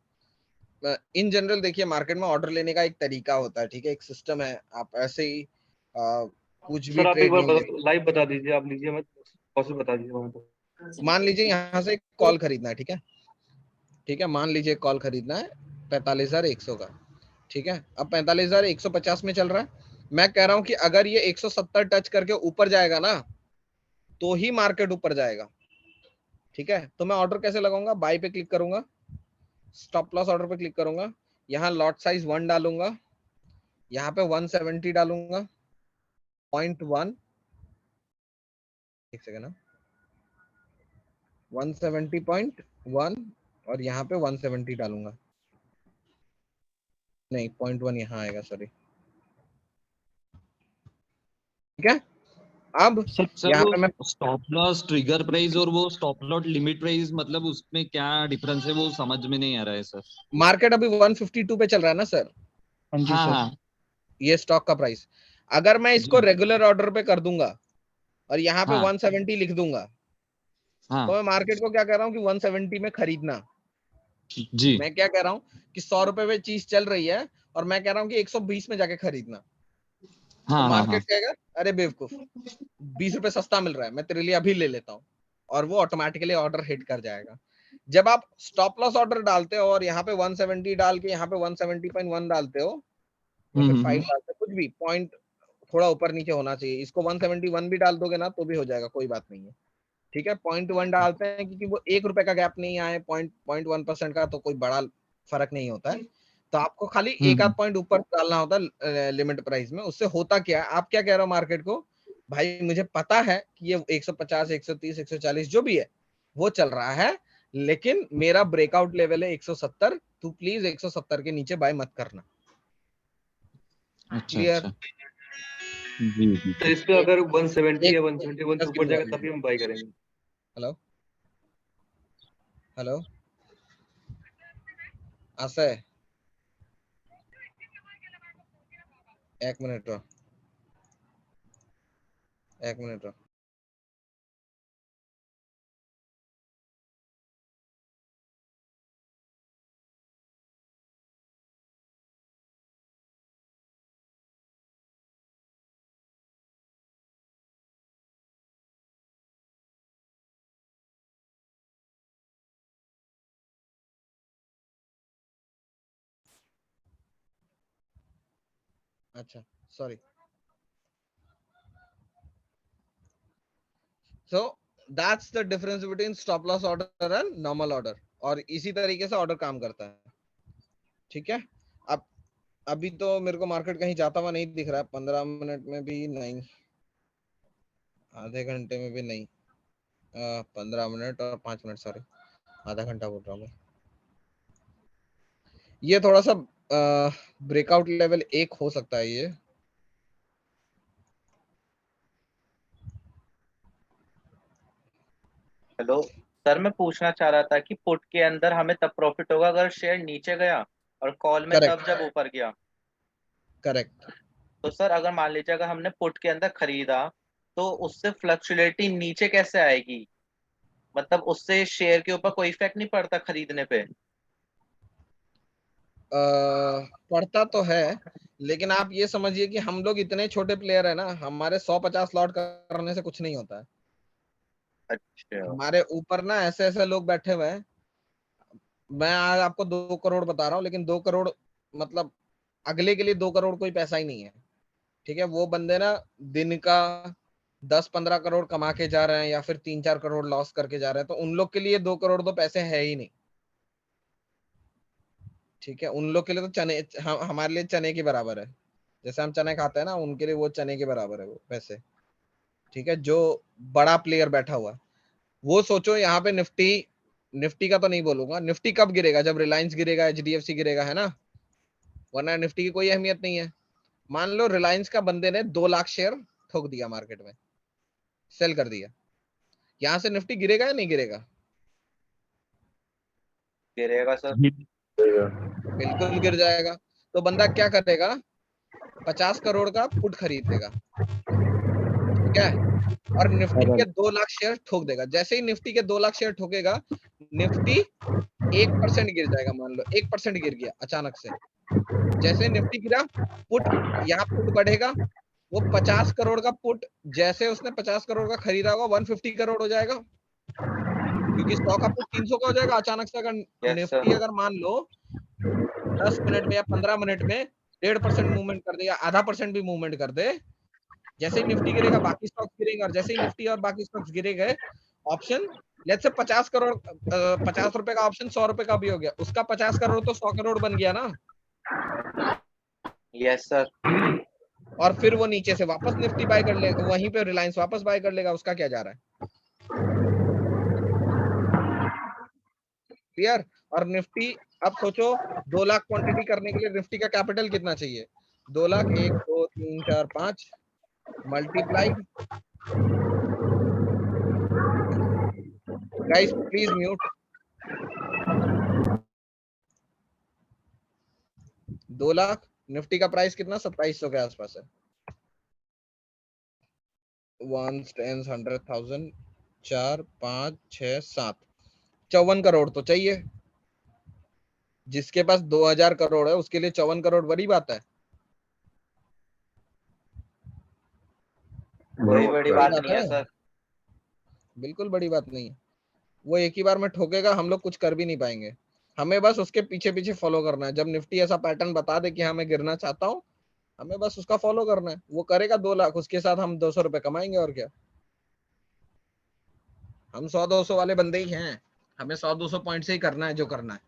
in general देखिए, मार्केट में ऑर्डर लेने का एक तरीका होता है, ठीक है, एक सिस्टम है। आप ऐसे ही कुछ भी सर आप एक ट्रेड बार नहीं ले। लाइव बता दीजिए, आप लीजिए मत, प्रोसेस बता दीजिए वहां तो। मान लीजिए यहाँ से कॉल खरीदना है, ठीक है, ठीक है, मान लीजिए कॉल खरीदना है 45,100 का, ठीक है। अब 45,150 में चल रहा है। मैं कह रहा हूं कि अगर ये 170 टच करके ऊपर जाएगा ना, तो ही मार्केट ऊपर जाएगा, ठीक है। तो मैं ऑर्डर कैसे लगाऊंगा, बाय पे क्लिक करूंगा, स्टॉप लॉस ऑर्डर पे क्लिक करूंगा, यहाँ लॉट साइज 1 डालूंगा, यहाँ पे 170 डालूंगा, 0.1, एक सेकंड ना, 170.1 और यहाँ पे 170 डालूंगा, नहीं 0.1 यहाँ आएगा, सॉरी, ठीक है। अब सर यहाँ वो पे मैं स्टॉप लॉस ट्रिगर प्राइस और वो स्टॉप लॉस लिमिट प्राइस, मतलब उसमें क्या डिफरेंस है वो समझ में नहीं आ रहा है सर। मार्केट अभी 152 पे चल रहा है ना सर, हाँ जी हाँ सर। हाँ ये स्टॉक का प्राइस। अगर मैं इसको जी रेगुलर ऑर्डर पे कर दूंगा और यहाँ पे हाँ 170 लिख दूंगा, तो हाँ मैं मार्केट को क्या कह रहा हूँ कि 170 में खरीदना। जी मैं क्या कह रहा हूँ कि 100 रुपए में चीज चल रही है और मैं कह रहा हूँ कि 120 में जाके खरीदना। तो हाँ हाँ हाँ मार्केट कहेगा अरे बेवकूफ, 20 रुपए सस्ता मिल रहा है, मैं तेरे लिए अभी ले लेता हूँ, और वो ऑटोमेटिकली ऑर्डर हिट कर जाएगा। जब आप स्टॉप लॉस ऑर्डर डालते हो और यहाँ पे 170 डाल के यहाँ पे 170.1 डालते हो या फिर 5 हम्म। डालते हो, कुछ भी पॉइंट थोड़ा ऊपर नीचे होना चाहिए, इसको 171 भी डाल दोगे ना तो भी हो जाएगा, कोई बात नहीं है, ठीक है। 0.1 डालते हैं क्योंकि वो 1 रुपए का गैप नहीं आए, 0.1% का तो कोई बड़ा फर्क नहीं होता है। तो आपको खाली एक आध हम्म। पॉइंट ऊपर डालना होता है लिमिट प्राइस में। उससे होता क्या है, आप क्या कह रहे हो मार्केट को, भाई मुझे पता है कि ये 150 130 140 जो भी है वो चल रहा है, लेकिन मेरा ब्रेकआउट लेवल है 170, तू प्लीज 170 के नीचे बाय मत करना। अच्छा क्लियर? अच्छा जी जी तो इस पे अगर 170 या एक 171 से just give ऊपर me जाएगा 1 तभी minute. हम बाय करेंगे। हेलो हेलो आशय, एक मिनट रहो, एक मिनट रहो। अच्छा sorry. So that's the difference between stop loss order and normal order, और इसी तरीके से ऑर्डर काम करता है, ठीक है। अब अभी तो मेरे को मार्केट कहीं जाता हुआ नहीं दिख रहा है, 15 मिनट में भी नहीं, आधे घंटे में भी नहीं, 15 मिनट और 5 मिनट, सॉरी आधा घंटा बोल रहा हूँ मैं। ये थोड़ा सा ब्रेकआउट लेवल 1 हो सकता है ये। हेलो सर, मैं पूछना चाह रहा था कि पुट के अंदर हमें तब प्रॉफिट होगा अगर शेयर नीचे गया और कॉल में तब जब ऊपर गया। करेक्ट। तो सर अगर मान लीजिए अगर हमने पुट के अंदर खरीदा तो उससे फ्लक्चुएटिंग नीचे कैसे आएगी? मतलब उससे शेयर के ऊपर कोई इफेक्ट नहीं पड़ता खरीदने पे? पड़ता तो है, लेकिन आप ये समझिए कि हम लोग इतने छोटे प्लेयर है ना, हमारे 150 लॉट करने से कुछ नहीं होता है। अच्छा। हमारे ऊपर ना ऐसे ऐसे लोग बैठे हुए हैं। मैं आज आपको 2 करोड़ बता रहा हूँ, लेकिन 2 करोड़ मतलब अगले के लिए 2 करोड़ कोई पैसा ही नहीं है। ठीक है, वो बंदे ना दिन का 10-15 करोड़ कमा के जा रहे हैं या फिर 3-4 करोड़ लॉस करके जा रहे हैं, तो उन लोग के लिए 2 करोड़ तो पैसे है ही नहीं। ठीक है, उन लोग के लिए तो चने हमारे लिए चने के बराबर है। जैसे हम चने खाते हैं ना, उनके लिए वो चने के बराबर है वो पैसे। ठीक है, जो बड़ा प्लेयर बैठा हुआ है, वो सोचो यहाँ पे निफ्टी का तो नहीं बोलूंगा, निफ्टी कब गिरेगा? जब रिलायंस गिरेगा, एचडीएफसी गिरेगा, है ना, वरना निफ्टी की कोई अहमियत नहीं है। मान लो रिलायंस का बंदे ने 2 लाख शेयर ठोक दिया मार्केट में, सेल कर दिया, यहाँ से निफ्टी गिरेगा या नहीं गिरेगा? गिरेगा सर। बिल्कुल गिर जाएगा। तो बंदा क्या करेगा? 50 करोड़ का पुट खरीदेगा, ठीक है, और निफ्टी के 2 लाख शेयर ठोक देगा। जैसे ही निफ्टी के 2 लाख शेयर ठोकेगा, निफ्टी 1% गिर जाएगा। मान लो 1% गिर गया अचानक से। जैसे निफ्टी गिरा, पुट यहाँ पुट बढ़ेगा, वो 50 करोड़ का पुट, जैसे उसने 50 करोड़ का खरीदा होगा, 150 करोड़ हो जाएगा, क्योंकि 100 का पुट 300 का हो जाएगा अचानक से। अगर निफ्टी अगर मान लो 10 मिनट में या 15 मिनट में 1.5% मूवमेंट कर दे या आधा % भी मूवमेंट कर दे, जैसे ही निफ्टी गिरेगा बाकी स्टॉक्स गिरेंगे, और जैसे ही निफ्टी और बाकी स्टॉक्स गिरेंगे, ऑप्शन लेट्स से 50 करोड़ 50 रुपए का ऑप्शन 100 रुपए का भी हो गया, उसका 50 करोड़ तो 100 करोड़ बन गया ना। Yes sir. और फिर वो नीचे से वापस निफ्टी बाय कर लेगा, वहीं पे रिलायंस वापस बाय कर लेगा, उसका क्या जा रहा है? क्लियर? और निफ्टी, अब सोचो 2 लाख क्वांटिटी करने के लिए निफ्टी का कैपिटल कितना चाहिए? 2 lakh, 1 2 3 4 5 multiplied, guys please mute. 2 lakh, Nifty का प्राइस कितना? 2700 के आसपास है। 1 10 100,000 4 5 6 7 54 करोड़ तो चाहिए। जिसके पास 2000 करोड़ है उसके लिए 54 करोड़ बड़ी बात है? बड़ी बात नहीं है सर। बिल्कुल बड़ी बात नहीं है। वो एक ही बार में ठोकेगा, हम लोग कुछ कर भी नहीं पाएंगे। हमें बस उसके पीछे पीछे फॉलो करना है। जब निफ्टी ऐसा पैटर्न बता दे कि हाँ मैं गिरना चाहता हूँ, हमें बस उसका फॉलो करना है। वो करेगा 2 लाख, उसके साथ हम 200 रुपए कमाएंगे, और क्या। हम 100-200 वाले बंदे ही हैं, हमें 100-200 पॉइंट से ही करना है जो करना है।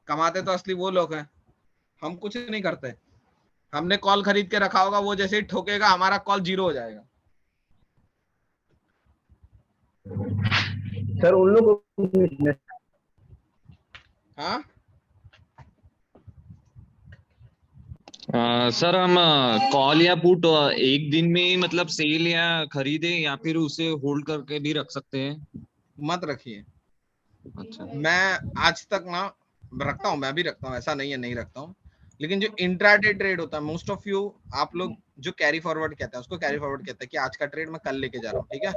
कमाते तो असली वो लोग हैं, हम कुछ नहीं करते। हमने कॉल खरीद के रखा होगा, वो जैसे ही ठोकेगा हमारा कॉल 0 हो जाएगा। सर उन लोग हाँ सर हम कॉल या पुट एक दिन में ही मतलब सेल या खरीदे या फिर उसे होल्ड करके भी रख सकते हैं? मत रखिए। अच्छा। मैं आज तक ना रखता हूँ, मैं भी रखता हूँ, ऐसा नहीं है नहीं रखता हूँ, लेकिन जो इंट्राडे ट्रेड होता है, मोस्ट ऑफ यू आप लोग जो कैरी फॉरवर्ड कहते हैं उसको कैरी फॉरवर्ड कहते हैं कि आज का ट्रेड मैं कल लेके जा रहा हूँ। ठीक है,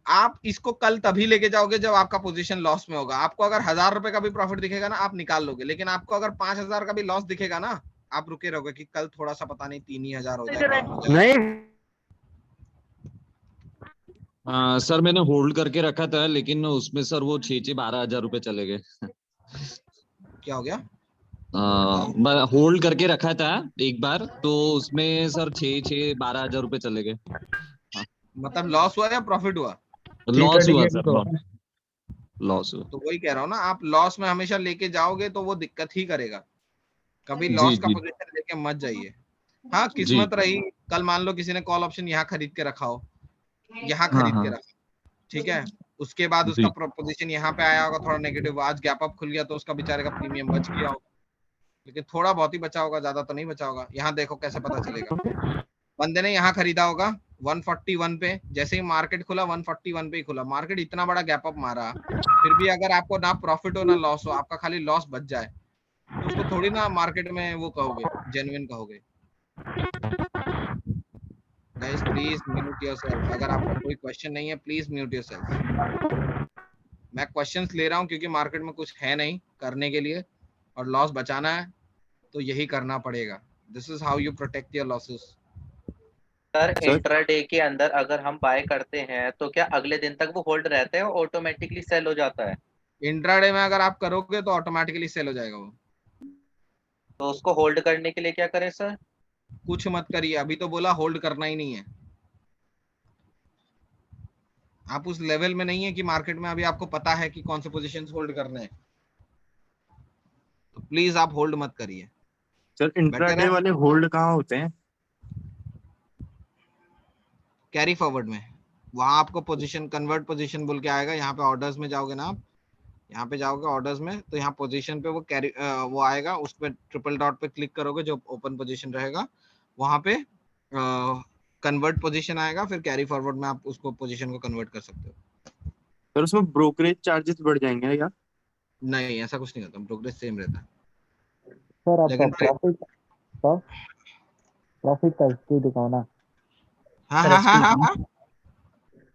आप इसको कल तभी लेके जाओगे जब आपका पोजीशन लॉस में होगा। आपको अगर 1000 रुपए का भी प्रॉफिट दिखेगा ना, आप निकाल लोगे, लेकिन आपको अगर 5000 का भी लॉस दिखेगा ना, आप रुके रहोगे कि कल थोड़ा सा पता नहीं 3000 हो जाए, 5 हो जाए। सर मैंने होल्ड करके रखा था, लेकिन उसमें सर वो 6-12 हजार रुपए चले गए। क्या हो गया? होल्ड करके रखा था एक बार, तो उसमें सर 6-12 हजार रुपए चले गए। मतलब लॉस हुआ या प्रॉफिट हुआ? लॉस हुआ सर, लॉस हुआ। तो वही कह रहा हूँ ना, आप लॉस में हमेशा लेके जाओगे तो वो दिक्कत ही करेगा। कभी जी, लॉस का जी। पोजीशन लेके मत जाइए। हाँ, किस्मत रही, कल मान लो किसी ने कॉल ऑप्शन यहाँ खरीद के रखा हो, यहाँ हाँ, खरीद के हाँ। रखा, ठीक है, उसके बाद उसका पोजीशन यहाँ पे आया होगा थोड़ा नेगेटिव, आज गैप अप खुल गया तो उसका बेचारे का प्रीमियम बच गया होगा, लेकिन थोड़ा बहुत ही बचा होगा, ज्यादा तो नहीं बचा होगा। यहाँ देखो कैसे पता चलेगा, बंदे ने यहाँ खरीदा होगा 141 पे, जैसे ही मार्केट खुला 141 पे ही खुला, मार्केट इतना बड़ा गैप अप मारा, फिर भी अगर आपको ना प्रॉफिट हो ना लॉस हो, आपका खाली लॉस बच जाए, तो उसको थोड़ी ना मार्केट में वो कहोगे, जेन्युइन कहोगे। गाइस प्लीज म्यूट योरसेल्फ, अगर आपका कोई क्वेश्चन नहीं है प्लीज म्यूट योरसेल्फ। मैं क्वेश्चंस ले रहा हूँ क्योंकि मार्केट में कुछ है नहीं करने के लिए, और लॉस बचाना है तो यही करना पड़ेगा। This is how you protect your losses. Sir intraday के अंदर अगर हम बाय करते हैं तो क्या अगले दिन तक वो होल्ड रहते हैं और ऑटोमेटिकली सेल हो जाता है? इंट्राडे में अगर आप करोगे तो ऑटोमेटिकली सेल हो जाएगा वो। तो उसको होल्ड करने के लिए क्या करें सर? कुछ मत करिए, अभी तो बोला होल्ड करना ही नहीं है। आप उस लेवल में नहीं है कि मार्केट में अभी आपको पता है कि कौन से पोजीशंस होल्ड करने हैं, तो प्लीज आप होल्ड मत करिए। सर इंट्राडे वाले होल्ड कहाँ होते हैं? कैरी फॉरवर्ड में, वहां आपको पोजीशन कन्वर्ट पोजीशन बोल के आएगा, यहाँ पे ऑर्डर्स में जाओगे ना आप, यहाँ पे जाओगे ऑर्डर्स में तो यहाँ पोजीशन पे वो कैरी वो आएगा, उस पर ट्रिपल डॉट पे क्लिक करोगे, जो ओपन पोजीशन रहेगा वहां पे कन्वर्ट पोजीशन आएगा, फिर कैरी फॉरवर्ड में आप उसको पोजीशन को कन्वर्ट कर सकते हो। सर उसमें ब्रोकरेज चार्जेस बढ़ जाएंगे क्या? नहीं ऐसा कुछ नहीं होता, प्रोग्रेस सेम रहता है। सर आपका लेकिन प्रॉफिट का हिस्ट्री दिखाओ ना। हाँ हाँ हाँ हाँ हाँ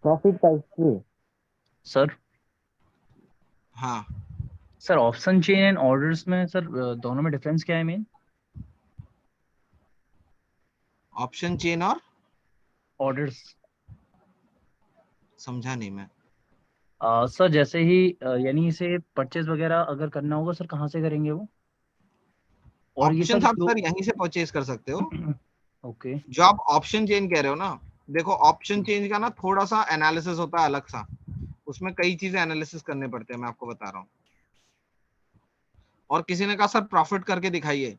प्रॉफिट का हिस्ट्री सर। हाँ sir option chain and orders में सर दोनों में डिफरेंस क्या है मेन? ऑप्शन चेन और ऑर्डर्स समझा नहीं मैं। सर जैसे ही यानी इसे परचेज वगैरह अगर करना होगा सर कहाँ से करेंगे वो? और ये ऑप्शन सर आप सर यहीं से परचेज कर सकते हो। ओके। जो आप ऑप्शन चेंज कह रहे हो ना, देखो ऑप्शन चेंज का ना थोड़ा सा एनालिसिस होता है अलग सा, उसमें कई चीजें एनालिसिस करने पड़ते हैं, मैं आपको बता रहा हूँ। और किसी ने कहा सर प्रॉफिट करके दिखाइए,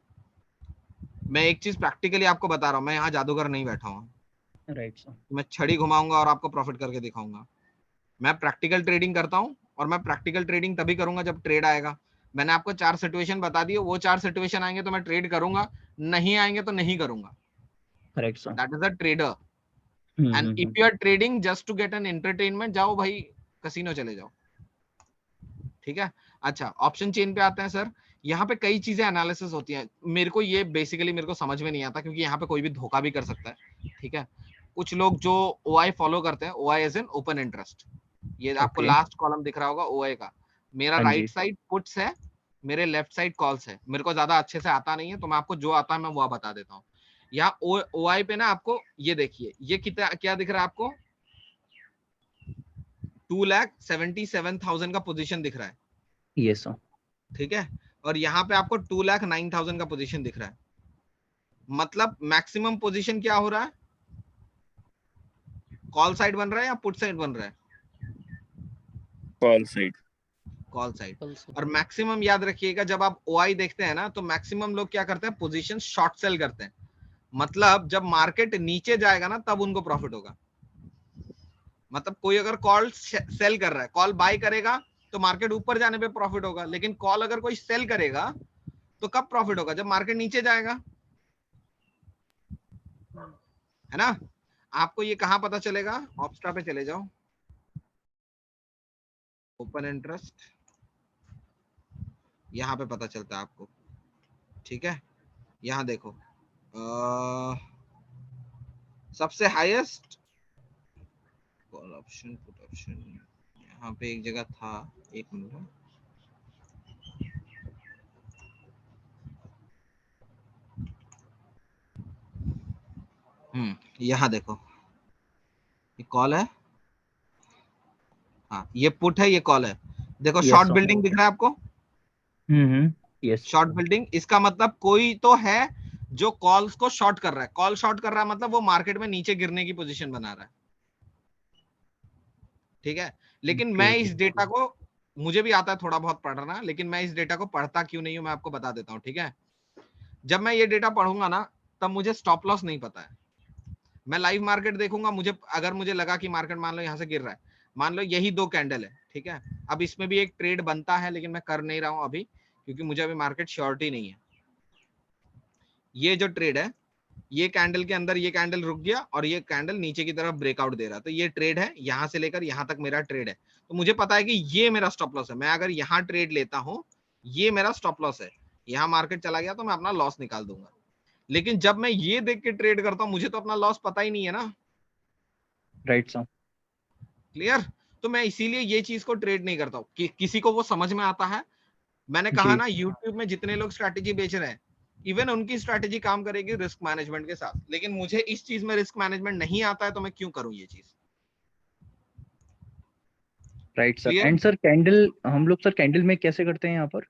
मैं एक चीज प्रैक्टिकली आपको बता रहा हूँ, मैं यहाँ जादूगर नहीं बैठा हूँ। Right sir. मैं छड़ी घुमाऊंगा और आपको प्रॉफिट करके दिखाऊंगा। मैं प्रैक्टिकल ट्रेडिंग करता हूँ, और मैं प्रैक्टिकल ट्रेडिंग तभी करूंगा जब ट्रेड आएगा। मैंने आपको 4 सिचुएशन बता दी, वो 4 सिचुएशन आएंगे तो मैं ट्रेड करूंगा, नहीं आएंगे तो नहीं करूंगा। Correct sir. That is a trader. And if you are trading just to get an entertainment, जाओ भाई कसिनो चले जाओ, ठीक है। अच्छा ऑप्शन चेन पे आते हैं सर। यहाँ पे कई चीजें एनालिसिस होती हैं, मेरे को ये बेसिकली मेरे को समझ में नहीं आता, क्योंकि यहाँ पे कोई भी धोखा भी कर सकता है, ठीक है। कुछ लोग जो OI फॉलो करते हैं, OI as an open interest, ये आपको लास्ट कॉलम दिख रहा होगा OI का। मेरा राइट साइड पुट्स है, मेरे लेफ्ट साइड कॉल्स है। मेरे को ज्यादा अच्छे से आता नहीं है, तो मैं आपको जो आता है मैं वो बता देता हूँ। यहाँ OI पे ना आपको ये देखिए, ये कितना क्या दिख रहा है आपको, 2,77,000 का पोजीशन दिख रहा है। Yes sir. ठीक है, और यहाँ पे आपको 2,09,000 का पोजीशन दिख रहा है। मतलब मैक्सिमम पोजीशन क्या हो रहा है, कॉल साइड बन रहा है या पुट साइड बन रहा है? Call side. Call side. और मैक्सिमम याद रखिएगा, जब आप OI देखते हैं ना, तो मैक्सिमम लोग क्या करते हैं, पोजीशन शॉर्ट सेल करते हैं। मतलब जब मार्केट नीचे जाएगा ना, तब उनको प्रॉफिट होगा। मतलब कोई अगर कॉल सेल कर रहा है, कॉल बाय करेगा तो मार्केट ऊपर जाने पे प्रॉफिट होगा, लेकिन कॉल अगर कोई सेल करेगा तो कब प्रॉफिट होगा, जब मार्केट नीचे जाएगा, है ना। आपको ये कहां पता चलेगा, ऑप्स्ट्रा पे चले जाओ, ओपन इंटरेस्ट, यहां पे पता चलता है आपको, ठीक है। यहां देखो सबसे highest call option put option, यहाँ पे एक जगह था, एक मिनट, यहाँ देखो ये कॉल है, हाँ ये पुट है, ये कॉल है। देखो शॉर्ट बिल्डिंग दिख रहा है आपको, यस। शॉर्ट बिल्डिंग, इसका मतलब कोई तो है जो कॉल्स को शॉर्ट कर रहा है। कॉल शॉर्ट कर रहा है मतलब वो मार्केट में नीचे गिरने की पोजीशन बना रहा है, ठीक है। लेकिन मैं इस डेटा को, मुझे भी आता है थोड़ा बहुत पढ़ना, लेकिन मैं इस डेटा को पढ़ता क्यों नहीं हूं मैं आपको बता देता हूं, ठीक है। जब मैं ये डेटा पढ़ूंगा ना, तब मुझे स्टॉप लॉस नहीं पता है। मैं लाइव मार्केट देखूंगा, मुझे अगर मुझे लगा कि मार्केट मान लो यहाँ से गिर रहा है, मान लो यही 2 कैंडल है, ठीक है। अब इसमें भी एक ट्रेड बनता है, लेकिन मैं कर नहीं रहा हूं अभी, क्योंकि मुझे अभी मार्केट श्योरिटी नहीं है। ये जो ट्रेड है, ये कैंडल के अंदर ये कैंडल रुक गया और ये कैंडल नीचे की तरफ ब्रेकआउट दे रहा, तो ये ट्रेड है, यहां से लेकर यहां तक मेरा ट्रेड है। तो मुझे पता है कि ये मेरा स्टॉप लॉस है। मैं अगर यहाँ ट्रेड लेता हूं, ये मेरा स्टॉप लॉस है, यहाँ मार्केट चला गया तो मैं अपना लॉस निकाल दूंगा। लेकिन जब मैं ये देख के ट्रेड करता हूं, मुझे तो अपना लॉस पता ही नहीं है ना। Right sir. क्लियर? तो मैं इसीलिए ये चीज को ट्रेड नहीं करता हूँ कि किसी को वो समझ में आता है। मैंने कहा ना, यूट्यूब में जितने लोग स्ट्रैटेजी बेच रहे हैं, इवन उनकी स्ट्रैटेजी काम करेगी रिस्क मैनेजमेंट के साथ, लेकिन मुझे इस चीज में रिस्क मैनेजमेंट नहीं आता है, तो मैं क्यों करूं ये चीज? Right sir. And sir candle, हम लोग सर कैंडल में कैसे करते हैं यहाँ पर?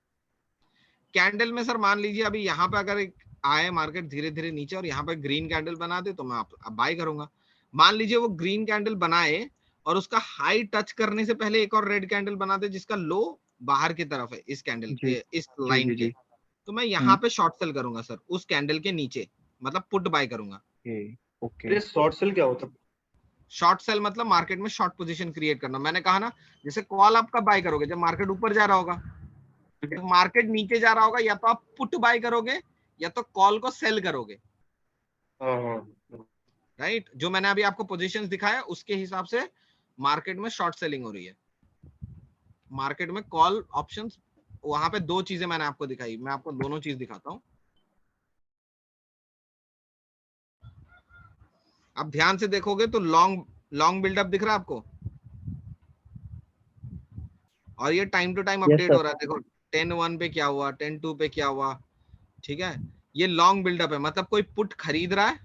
कैंडल में सर मान लीजिए अभी यहाँ पे अगर आए मार्केट धीरे धीरे नीचे और यहाँ पे ग्रीन कैंडल बना दे, तो मैं अब बाय करूंगा। मान लीजिए वो ग्रीन कैंडल बनाए और उसका हाई टच करने से पहले एक और रेड कैंडल बना दे जिसका लो बाहर की तरफ है इस कैंडल के, इस लाइन के, तो मैं यहाँ पे शॉर्ट सेल करूंगा सर, उस कैंडल के नीचे, मतलब पुट बाय करूंगा। ओके, शॉर्ट सेल क्या होता है? शॉर्ट सेल मतलब मार्केट में शॉर्ट पोजीशन क्रिएट करना। मैंने कहा ना, जैसे कॉल आप कब बाय करोगे? जब मार्केट ऊपर जा रहा होगा। तो मार्केट नीचे जा रहा होगा, या तो आप पुट बाय करोगे या तो कॉल को सेल करोगे। राइट? जो मैंने अभी आपको पोजीशंस दिखाया उसके हिसाब से मार्केट में शॉर्ट सेलिंग हो रही है। मार्केट में कॉल ऑप्शंस, वहां पे 2 चीजें मैंने आपको दिखाई, मैं आपको दोनों चीज दिखाता हूं। आप ध्यान से देखोगे तो लॉन्ग बिल्डअप दिख रहा है आपको, और ये टाइम टू टाइम अपडेट हो रहा है। देखो 10-1 पे क्या हुआ, 10-2 पे क्या हुआ, ठीक है। ये लॉन्ग बिल्डअप है, मतलब कोई पुट खरीद रहा है,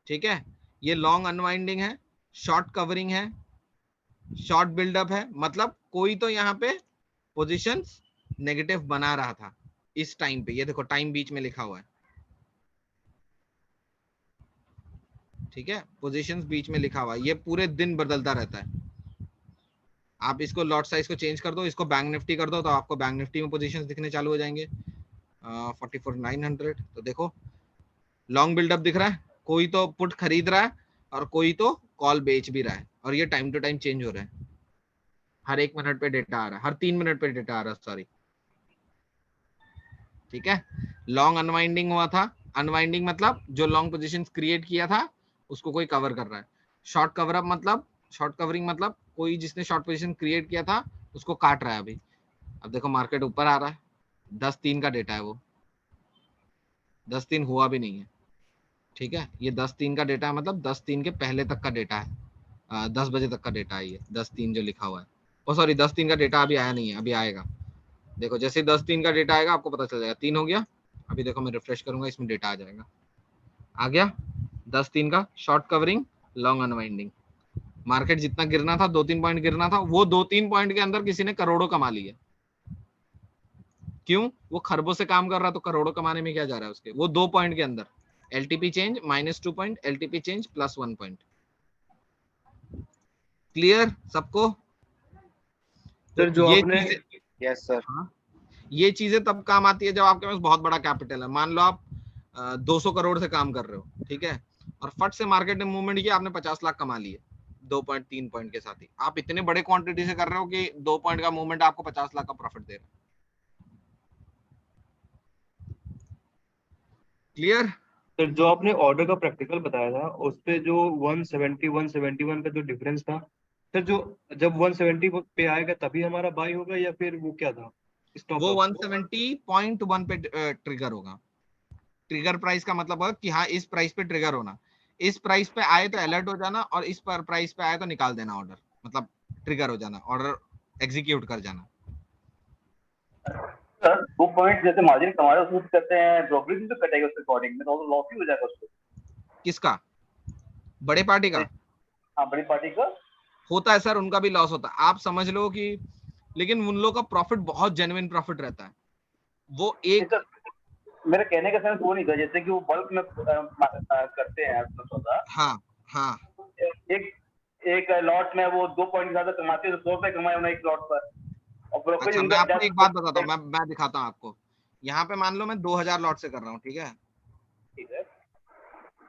ठीक है। ये लॉन्ग अनवाइंडिंग है, शॉर्ट कवरिंग है, शॉर्ट बिल्डअप है, मतलब कोई तो यहाँ पे पोजीशंस नेगेटिव बना रहा था इस टाइम पे। ये देखो टाइम बीच में लिखा हुआ है, ठीक है, पोजीशंस बीच में लिखा हुआ है। ये पूरे दिन बदलता रहता है। आप इसको लॉट साइज को चेंज कर दो, इसको बैंक निफ्टी कर दो, तो आपको बैंक निफ्टी में पोजीशंस दिखने चालू हो जाएंगे। 44,900, तो देखो लॉन्ग बिल्डअप दिख रहा है, कोई तो पुट खरीद रहा है और कोई तो कॉल बेच भी रहा है, और ये टाइम टू टाइम चेंज हो रहा है। हर 1 मिनट पे डेटा आ रहा है, हर 3 मिनट पे डेटा आ रहा है, सॉरी, ठीक है। लॉन्ग अनवाइंडिंग हुआ था, अनवाइंडिंग मतलब जो लॉन्ग पोजीशंस क्रिएट किया था उसको कोई कवर कर रहा है। शॉर्ट कवर अप मतलब, शॉर्ट कवरिंग मतलब कोई जिसने शॉर्ट पोजीशन क्रिएट किया था उसको काट रहा है अभी। अब देखो मार्केट ऊपर आ रहा है, 10-3 का डेटा है, वो 10-3 हुआ भी नहीं है, ठीक है। ये 10-3 का डेटा है, मतलब 10-3 के पहले तक का डेटा है, 10 बजे तक का डेटा है ये 10-3 जो लिखा हुआ है। ओ सॉरी, 10-3 का डेटा अभी आया नहीं है, अभी आएगा। देखो जैसे 10-3 का डेटा आएगा आपको पता चल जाएगा। 3 हो गया, अभी देखो मैं रिफ्रेश करूंगा, इसमें डेटा आ जाएगा, आ गया 10-3 का short covering, long unwinding. Market जितना गिरना था, 2-3 पॉइंट गिरना था, वो 2-3 पॉइंट के अंदर किसी ने करोड़ों कमा लिए। क्यों? वो खरबों से काम कर रहा, तो करोड़ों कमाने में क्या जा रहा है उसके? वो 2 पॉइंट के अंदर LTP change -2 point, LTP change +1 point. Clear सबको? सर जो ये आपने, यस सर, ये चीजें तब काम आती है जब आपके पास बहुत बड़ा कैपिटल है। मान लो आप 200 करोड़ से काम कर रहे हो, ठीक है, और फट से मार्केट ने मूवमेंट किया, आपने 50 लाख कमा लिए 2-3 पॉइंट के साथ ही। आप इतने बड़े क्वांटिटी से कर रहे हो कि 2 पॉइंट का मूवमेंट आपको 50 लाख का प्रॉफिट दे रहा है। क्लियर? सर जो आपने ऑर्डर का प्रैक्टिकल बताया था, उस पे जो 170 171 का जो डिफरेंस था सर, जो जब 170 पे आएगा तभी हमारा बाय होगा, या फिर वो क्या था? वो 170.1 पे ट्रिगर होगा। ट्रिगर प्राइस का मतलब है कि हाँ इस प्राइस पे ट्रिगर होना, इस प्राइस पे आए तो अलर्ट हो जाना, और इस पर प्राइस पे आए तो निकाल देना ऑर्डर, मतलब ट्रिगर हो जाना, ऑर्डर एग्जीक्यूट कर जाना। सर वो पॉइंट जैसे मार्जिन कमा रहे उसको कहते हैं ब्रोकरेज में, तो कटेगा उसके अकॉर्डिंग में, तो लॉस ही हो जाएगा उसको। किसका? बड़े पार्टी का? हाँ बड़ी पार्टी का होता है सर, उनका भी लॉस होता है। आप समझ लो कि, लेकिन उन लोगों का प्रॉफिट बहुत जेन्युइन प्रॉफिट रहता है। वो एक, मेरे कहने का सेंस वो नहीं था, जैसे कि वो बल्क में करते हैं सौदा। हाँ हाँ, एक लॉट में वो 2 पॉइंट ज्यादा कमाते हैं, तो 100 रुपए कमाए उन्हें एक लॉट पर। और अच्छा मैं आपको एक बात बताता हूँ, मैं दिखाता हूँ आपको। यहाँ पे मान लो मैं 2000 लॉट से कर रहा हूँ, ठीक है, ठीक है,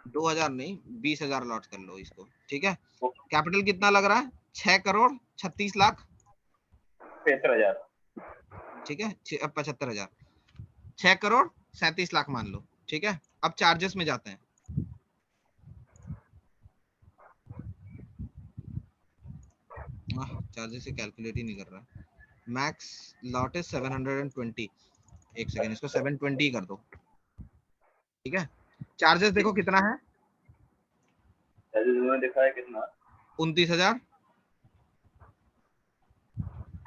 2000 नहीं 20,000 लॉट कर लो इसको, ठीक है। कैपिटल कितना लग रहा है? 6 करोड़ 36 लाख 75,000। ठीक है, 75,000, 6 करोड़ 37 लाख मान लो। ठीक है, अब चार्जेस में जाते हैं। चार्जेस से कैलकुलेट ही नहीं कर रहा। Max lot is 720। एक सेकेंड, इसको 720 कर दो। ठीक है, चार्जेस देखो कितना है? देखा है कितना? 29,000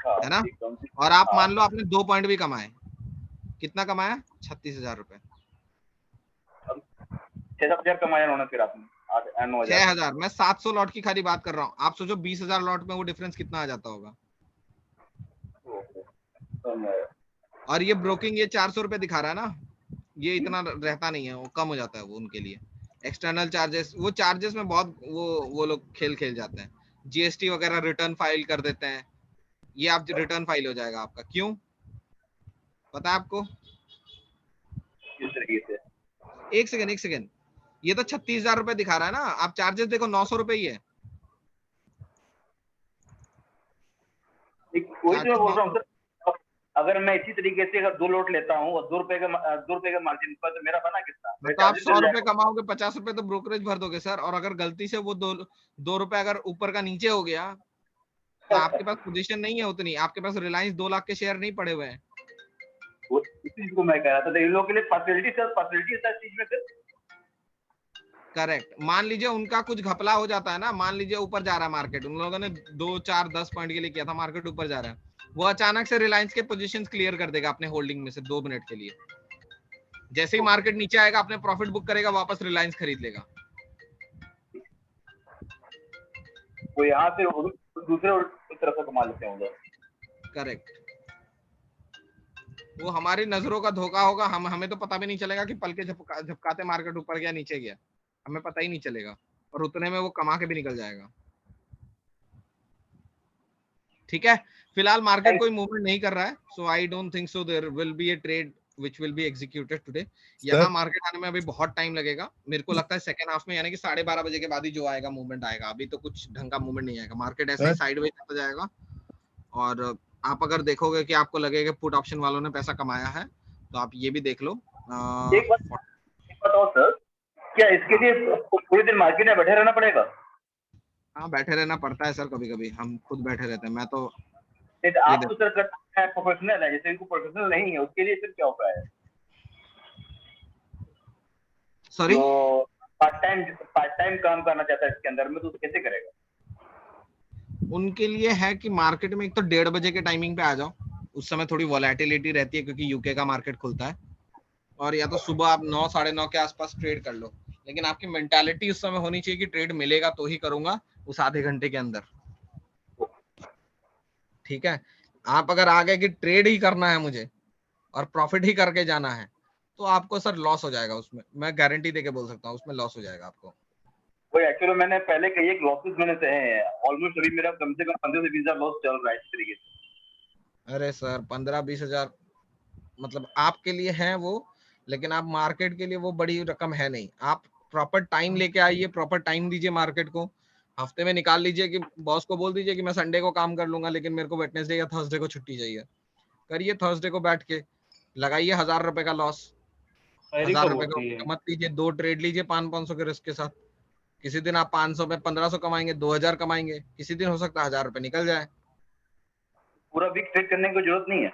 है ना। और आप मान लो आपने 2 पॉइंट भी कमाए, कितना कमाया? 36,000 रुपए। 6,000 कमाया उन्होंने, फिर आपने 6,000। मैं 700 लॉट की खाली बात कर रहा हूँ। आप सोचो 20,000 लॉट में वो डिफरेंस कितना आ जाता होगा। और ये ब्रोकिंग, ये 400 रुपए दिखा रहा है ना, ये इतना रहता नहीं है, वो कम हो जाता है वो उनके लिए। एक्सटर्नल चार्जेस, वो चार्जेस में बहुत वो लोग खेल जाते हैं। जीएसटी वगैरह रिटर्न फाइल कर देते हैं, ये आप रिटर्न फाइल हो जाएगा आपका। क्यों पता है आपको? एक सेकेंड, ये तो 36,000 रुपए दिखा रहा है ना, आप चार्जेस देखो 900 रुपए ही है। वही तो मैं बोल रहा हूँ सर, अगर मैं इसी तरीके से अगर 2 लॉट लेता हूँ और 2 रुपए का मार्जिन पर, तो मेरा बना कितना? तो आप 100 रुपए कमाओगे, 50 रुपए तो ब्रोकरेज भर दोगे सर। और अगर गलती से वो 2 रुपए अगर ऊपर का नीचे हो गया, तो आपके पास पोजीशन नहीं है उतनी, आपके पास रिलायंस 2 लाख के शेयर नहीं पड़े हुए हैं। इस चीज को मैं कह रहा था, इन लोगों के लिए फैसिलिटी है इस चीज में सर। करेक्ट। मान लीजिए उनका कुछ घपला हो जाता है ना, मान लीजिए ऊपर जा रहा है मार्केट, उन लोगों ने 2, 4, 10 पॉइंट के लिए किया था, मार्केट ऊपर जा रहा है, वो अचानक से रिलायंस के पोजीशंस क्लियर कर देगा अपने होल्डिंग में से 2 मिनट के लिए। जैसे ही मार्केट नीचे आएगा, अपने प्रॉफिट बुक करेगा, वापस रिलायंस खरीद लेगा। वो यहाँ से दूसरे तरफ से कमा लेते हैं उधर। करेक्ट। वो हमारी नजरों का धोखा होगा, हमें तो पता भी नहीं चलेगा कि पल के झपकाते मार्केट ऊपर गया नीचे गया, हमें पता ही नहीं चलेगा, और उतने में वो कमा के भी निकल जाएगा। ठीक है, फिलहाल मार्केट कोई मूवमेंट नहीं कर रहा है, so I don't think so there will be a trade which will be executed today। यहाँ मार्केट आने में अभी बहुत टाइम लगेगा, मेरे को लगता है सेकंड हाफ में, यानी कि 12:30 बजे के बाद ही जो आएगा मूवमेंट आएगा। अभी तो कुछ ढंग का मूवमेंट नहीं आएगा, मार्केट ऐसे ही साइडवेज चलता जाएगा। और आप अगर देखोगे कि आपको लगेगा पुट ऑप्शन वालों ने पैसा कमाया है, तो आप ये भी देख लो। एक बात और सर, क्या इसके लिए पूरे दिन मार्केट में बैठे रहना पड़ेगा? हाँ, बैठे रहना पड़ता है सर, कभी कभी हम खुद बैठे रहते हैं। मैं तो आप तो सर करते हैं, प्रोफेशनल है, जैसे इनको प्रोफेशनल नहीं है, उसके लिए फिर क्या उपाय है? सॉरी, पार्ट टाइम काम करना चाहता है इसके अंदर में, तो कैसे करेगा? उनके लिए है कि मार्केट में एक तो 1:30 बजे के टाइमिंग पे आ जाओ, उस समय थोड़ी वॉलेटिलिटी रहती है क्योंकि यूके का मार्केट खुलता है, और या तो सुबह आप 9, 9:30 के आसपास ट्रेड कर लो। लेकिन आपकी मेंटालिटी उस समय होनी चाहिए कि ट्रेड मिलेगा तो ही करूंगा, उस आधे घंटे के अंदर। ठीक है, आप अगर आ गए कि ट्रेड ही करना है मुझे और प्रॉफिट ही करके जाना है, तो आपको सर लॉस हो जाएगा उसमें, मैं गारंटी देके बोल सकता हूँ, उसमें लॉस हो जाएगा आपको। वो एक्चुअली मैंने पहले कई एक लॉसेस मैंने सहे हैं, ऑलमोस्ट अभी मेरा कम से कम 15 से 20 हजार लॉस चल रहा है इस तरीके से। अरे सर 15-20 हजार मतलब आपके लिए है वो, लेकिन आप मार्केट के लिए वो बड़ी रकम है नहीं। आप प्रॉपर टाइम लेके आइए, प्रॉपर टाइम दीजिए मार्केट को, हफ्ते में निकाल लीजिए कि बॉस को बोल दीजिए कि मैं संडे को काम कर लूंगा, लेकिन मेरे को वेडनेसडे या थर्सडे को छुट्टी चाहिए। करिए, थर्सडे को बैठ के लगाइए 1000 रुपए का लॉस, 1000 रुपए का मत लीजिए, 2 ट्रेड लीजिए 500-500 के रिस्क के साथ। किसी दिन आप 500 में 1500 कमाएंगे, 2000 कमाएंगे, किसी दिन हो सकता है 1000 रुपए निकल जाए। पूरा वीक ट्रेड करने की जरूरत नहीं है।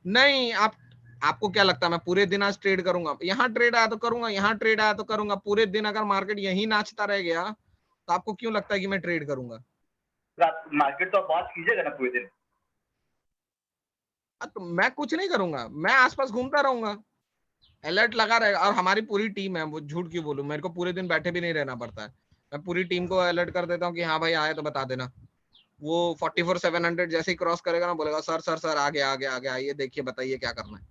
नहीं, आपको क्या लगता है मैं पूरे दिन आज ट्रेड करूंगा? यहाँ ट्रेड आया तो करूंगा, यहाँ ट्रेड आया तो करूंगा। पूरे दिन अगर मार्केट यही नाचता रह गया तो आपको क्यों लगता है कि मैं ट्रेड करूंगा? मार्केट तो आप वॉच कीजिएगा ना पूरे दिन। तो मैं कुछ नहीं करूंगा, मैं आसपास घूमता रहूंगा, अलर्ट लगा रहेगा। और हमारी पूरी टीम है, वो झूठ क्यों बोलूं, मेरे को पूरे दिन बैठे भी नहीं रहना पड़ता है, मैं पूरी टीम को अलर्ट कर देता हूँ कि हाँ भाई आए तो बता देना। वो 44,700 जैसे ही क्रॉस करेगा ना, बोलेगा सर सर सर आगे आगे आगे आइए, देखिए बताइए क्या करना है।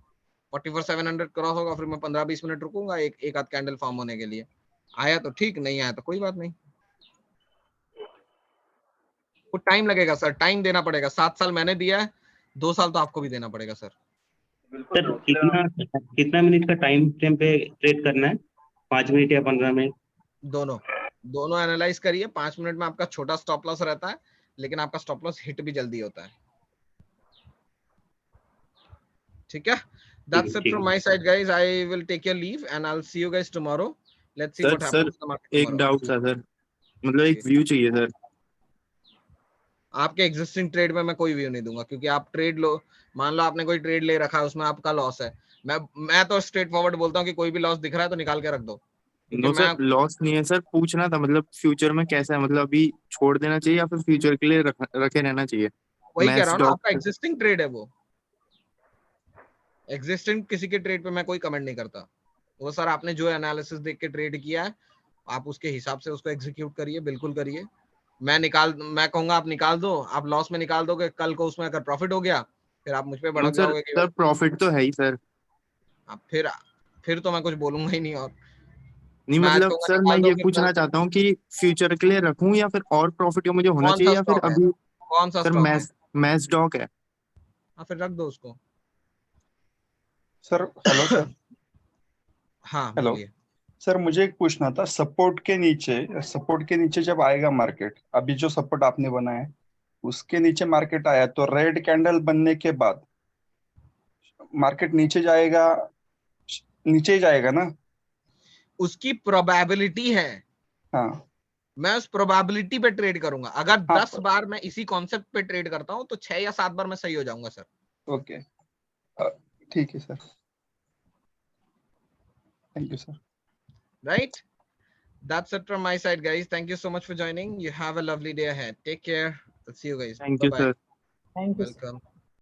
44,700 क्रॉस होगा, फिर मैं 15-20 मिनट रुकूंगा एक आध कैंडल फॉर्म होने के लिए। आया तो ठीक, नहीं आया तो कोई बात नहीं। वो टाइम लगेगा सर, टाइम देना पड़ेगा। 7 साल मैंने दिया है, 2 साल तो आपको भी देना पड़ेगा सर। सर कितना मिनट का टाइम फ्रेम पे ट्रेड करना है? 5 मिनट या 15 मिनट? दोनों। दोनों एनालाइज करिए, 5 मिनट में आपका छोटा स्टॉप लॉस रहता है, लेकिन आपका स्टॉप लॉस हिट भी जल्दी होता है। ठीक है, that's it from my side guys. I will take your leave and I'll see you guys tomorrow. Let's see what happens in the market एक tomorrow. डाउट था सर, मतलब एक व्यू चाहिए सर। आपके एग्जिस्टिंग ट्रेड में मैं कोई view नहीं दूंगा, क्योंकि आप ट्रेड लो, मान लो आपने कोई ट्रेड ले रखा है, उसमें आपका लॉस है, मैं तो स्ट्रेट फॉरवर्ड बोलता हूँ कि कोई भी लॉस दिख रहा है तो निकाल के रख दो। नो सर, लॉस नहीं है सर, पूछना था मतलब फ्यूचर में कैसा है, मतलब अभी छोड़ देना चाहिए या फिर फ्यूचर के लिए रखे रहना चाहिए? वही कह मैं रहा हूँ ना, स्टॉक आपका एग्जिस्टिंग ट्रेड है वो। एग्जिस्टिंग किसी के ट्रेड पे मैं कोई कमेंट नहीं करता। वो सर आपने जो एनालिसिस देख के ट्रेड किया है, आप उसके हिसाब से उसको एग्जीक्यूट करिए, बिल्कुल करिए। मैं कहूंगा आप निकाल दो, आप लॉस में निकाल दोगे, कल को उसमें अगर प्रॉफिट हो गया फिर आप मुझ पे भड़क जाओगे कि सर प्रॉफिट तो है ही सर। फिर तो मैं कुछ बोलूंगा ही नहीं। और नहीं मैं आज मतलब कहूंगा सर मैं निकाल दो, ये फिर पूछना चाहता हूँ कि फ्यूचर के लिए रखूं या फिर और प्रॉफिट मुझे होना कौन सा चाहिए, या फिर स्टॉक है, अभी कौन सा सर स्टॉक है? मैच डॉक है। हाँ फिर रख दो उसको। Sir hello sir. हाँ हेलो बोलिए। सर, मुझे एक पूछना था, सपोर्ट के नीचे जब आएगा मार्केट, अभी जो सपोर्ट आपने बनाया है उसके नीचे मार्केट आया तो रेड कैंडल बनने के बाद मार्केट नीचे जाएगा, नीचे ही जाएगा ना? उसकी प्रोबेबिलिटी है। हाँ मैं उस प्रोबेबिलिटी पे ट्रेड करूंगा। अगर हाँ 10 बार मैं इसी कॉन्सेप्ट पे ट्रेड करता हूँ तो 6 या 7 बार मैं सही हो जाऊंगा सर। ओके, ठीक है sir, thank you sir. Right? That's it from my side, guys. Thank you so much for joining. You have a lovely day ahead. Take care. I'll see you guys. Thank you Bye-bye. Sir. Thank you, sir. Welcome.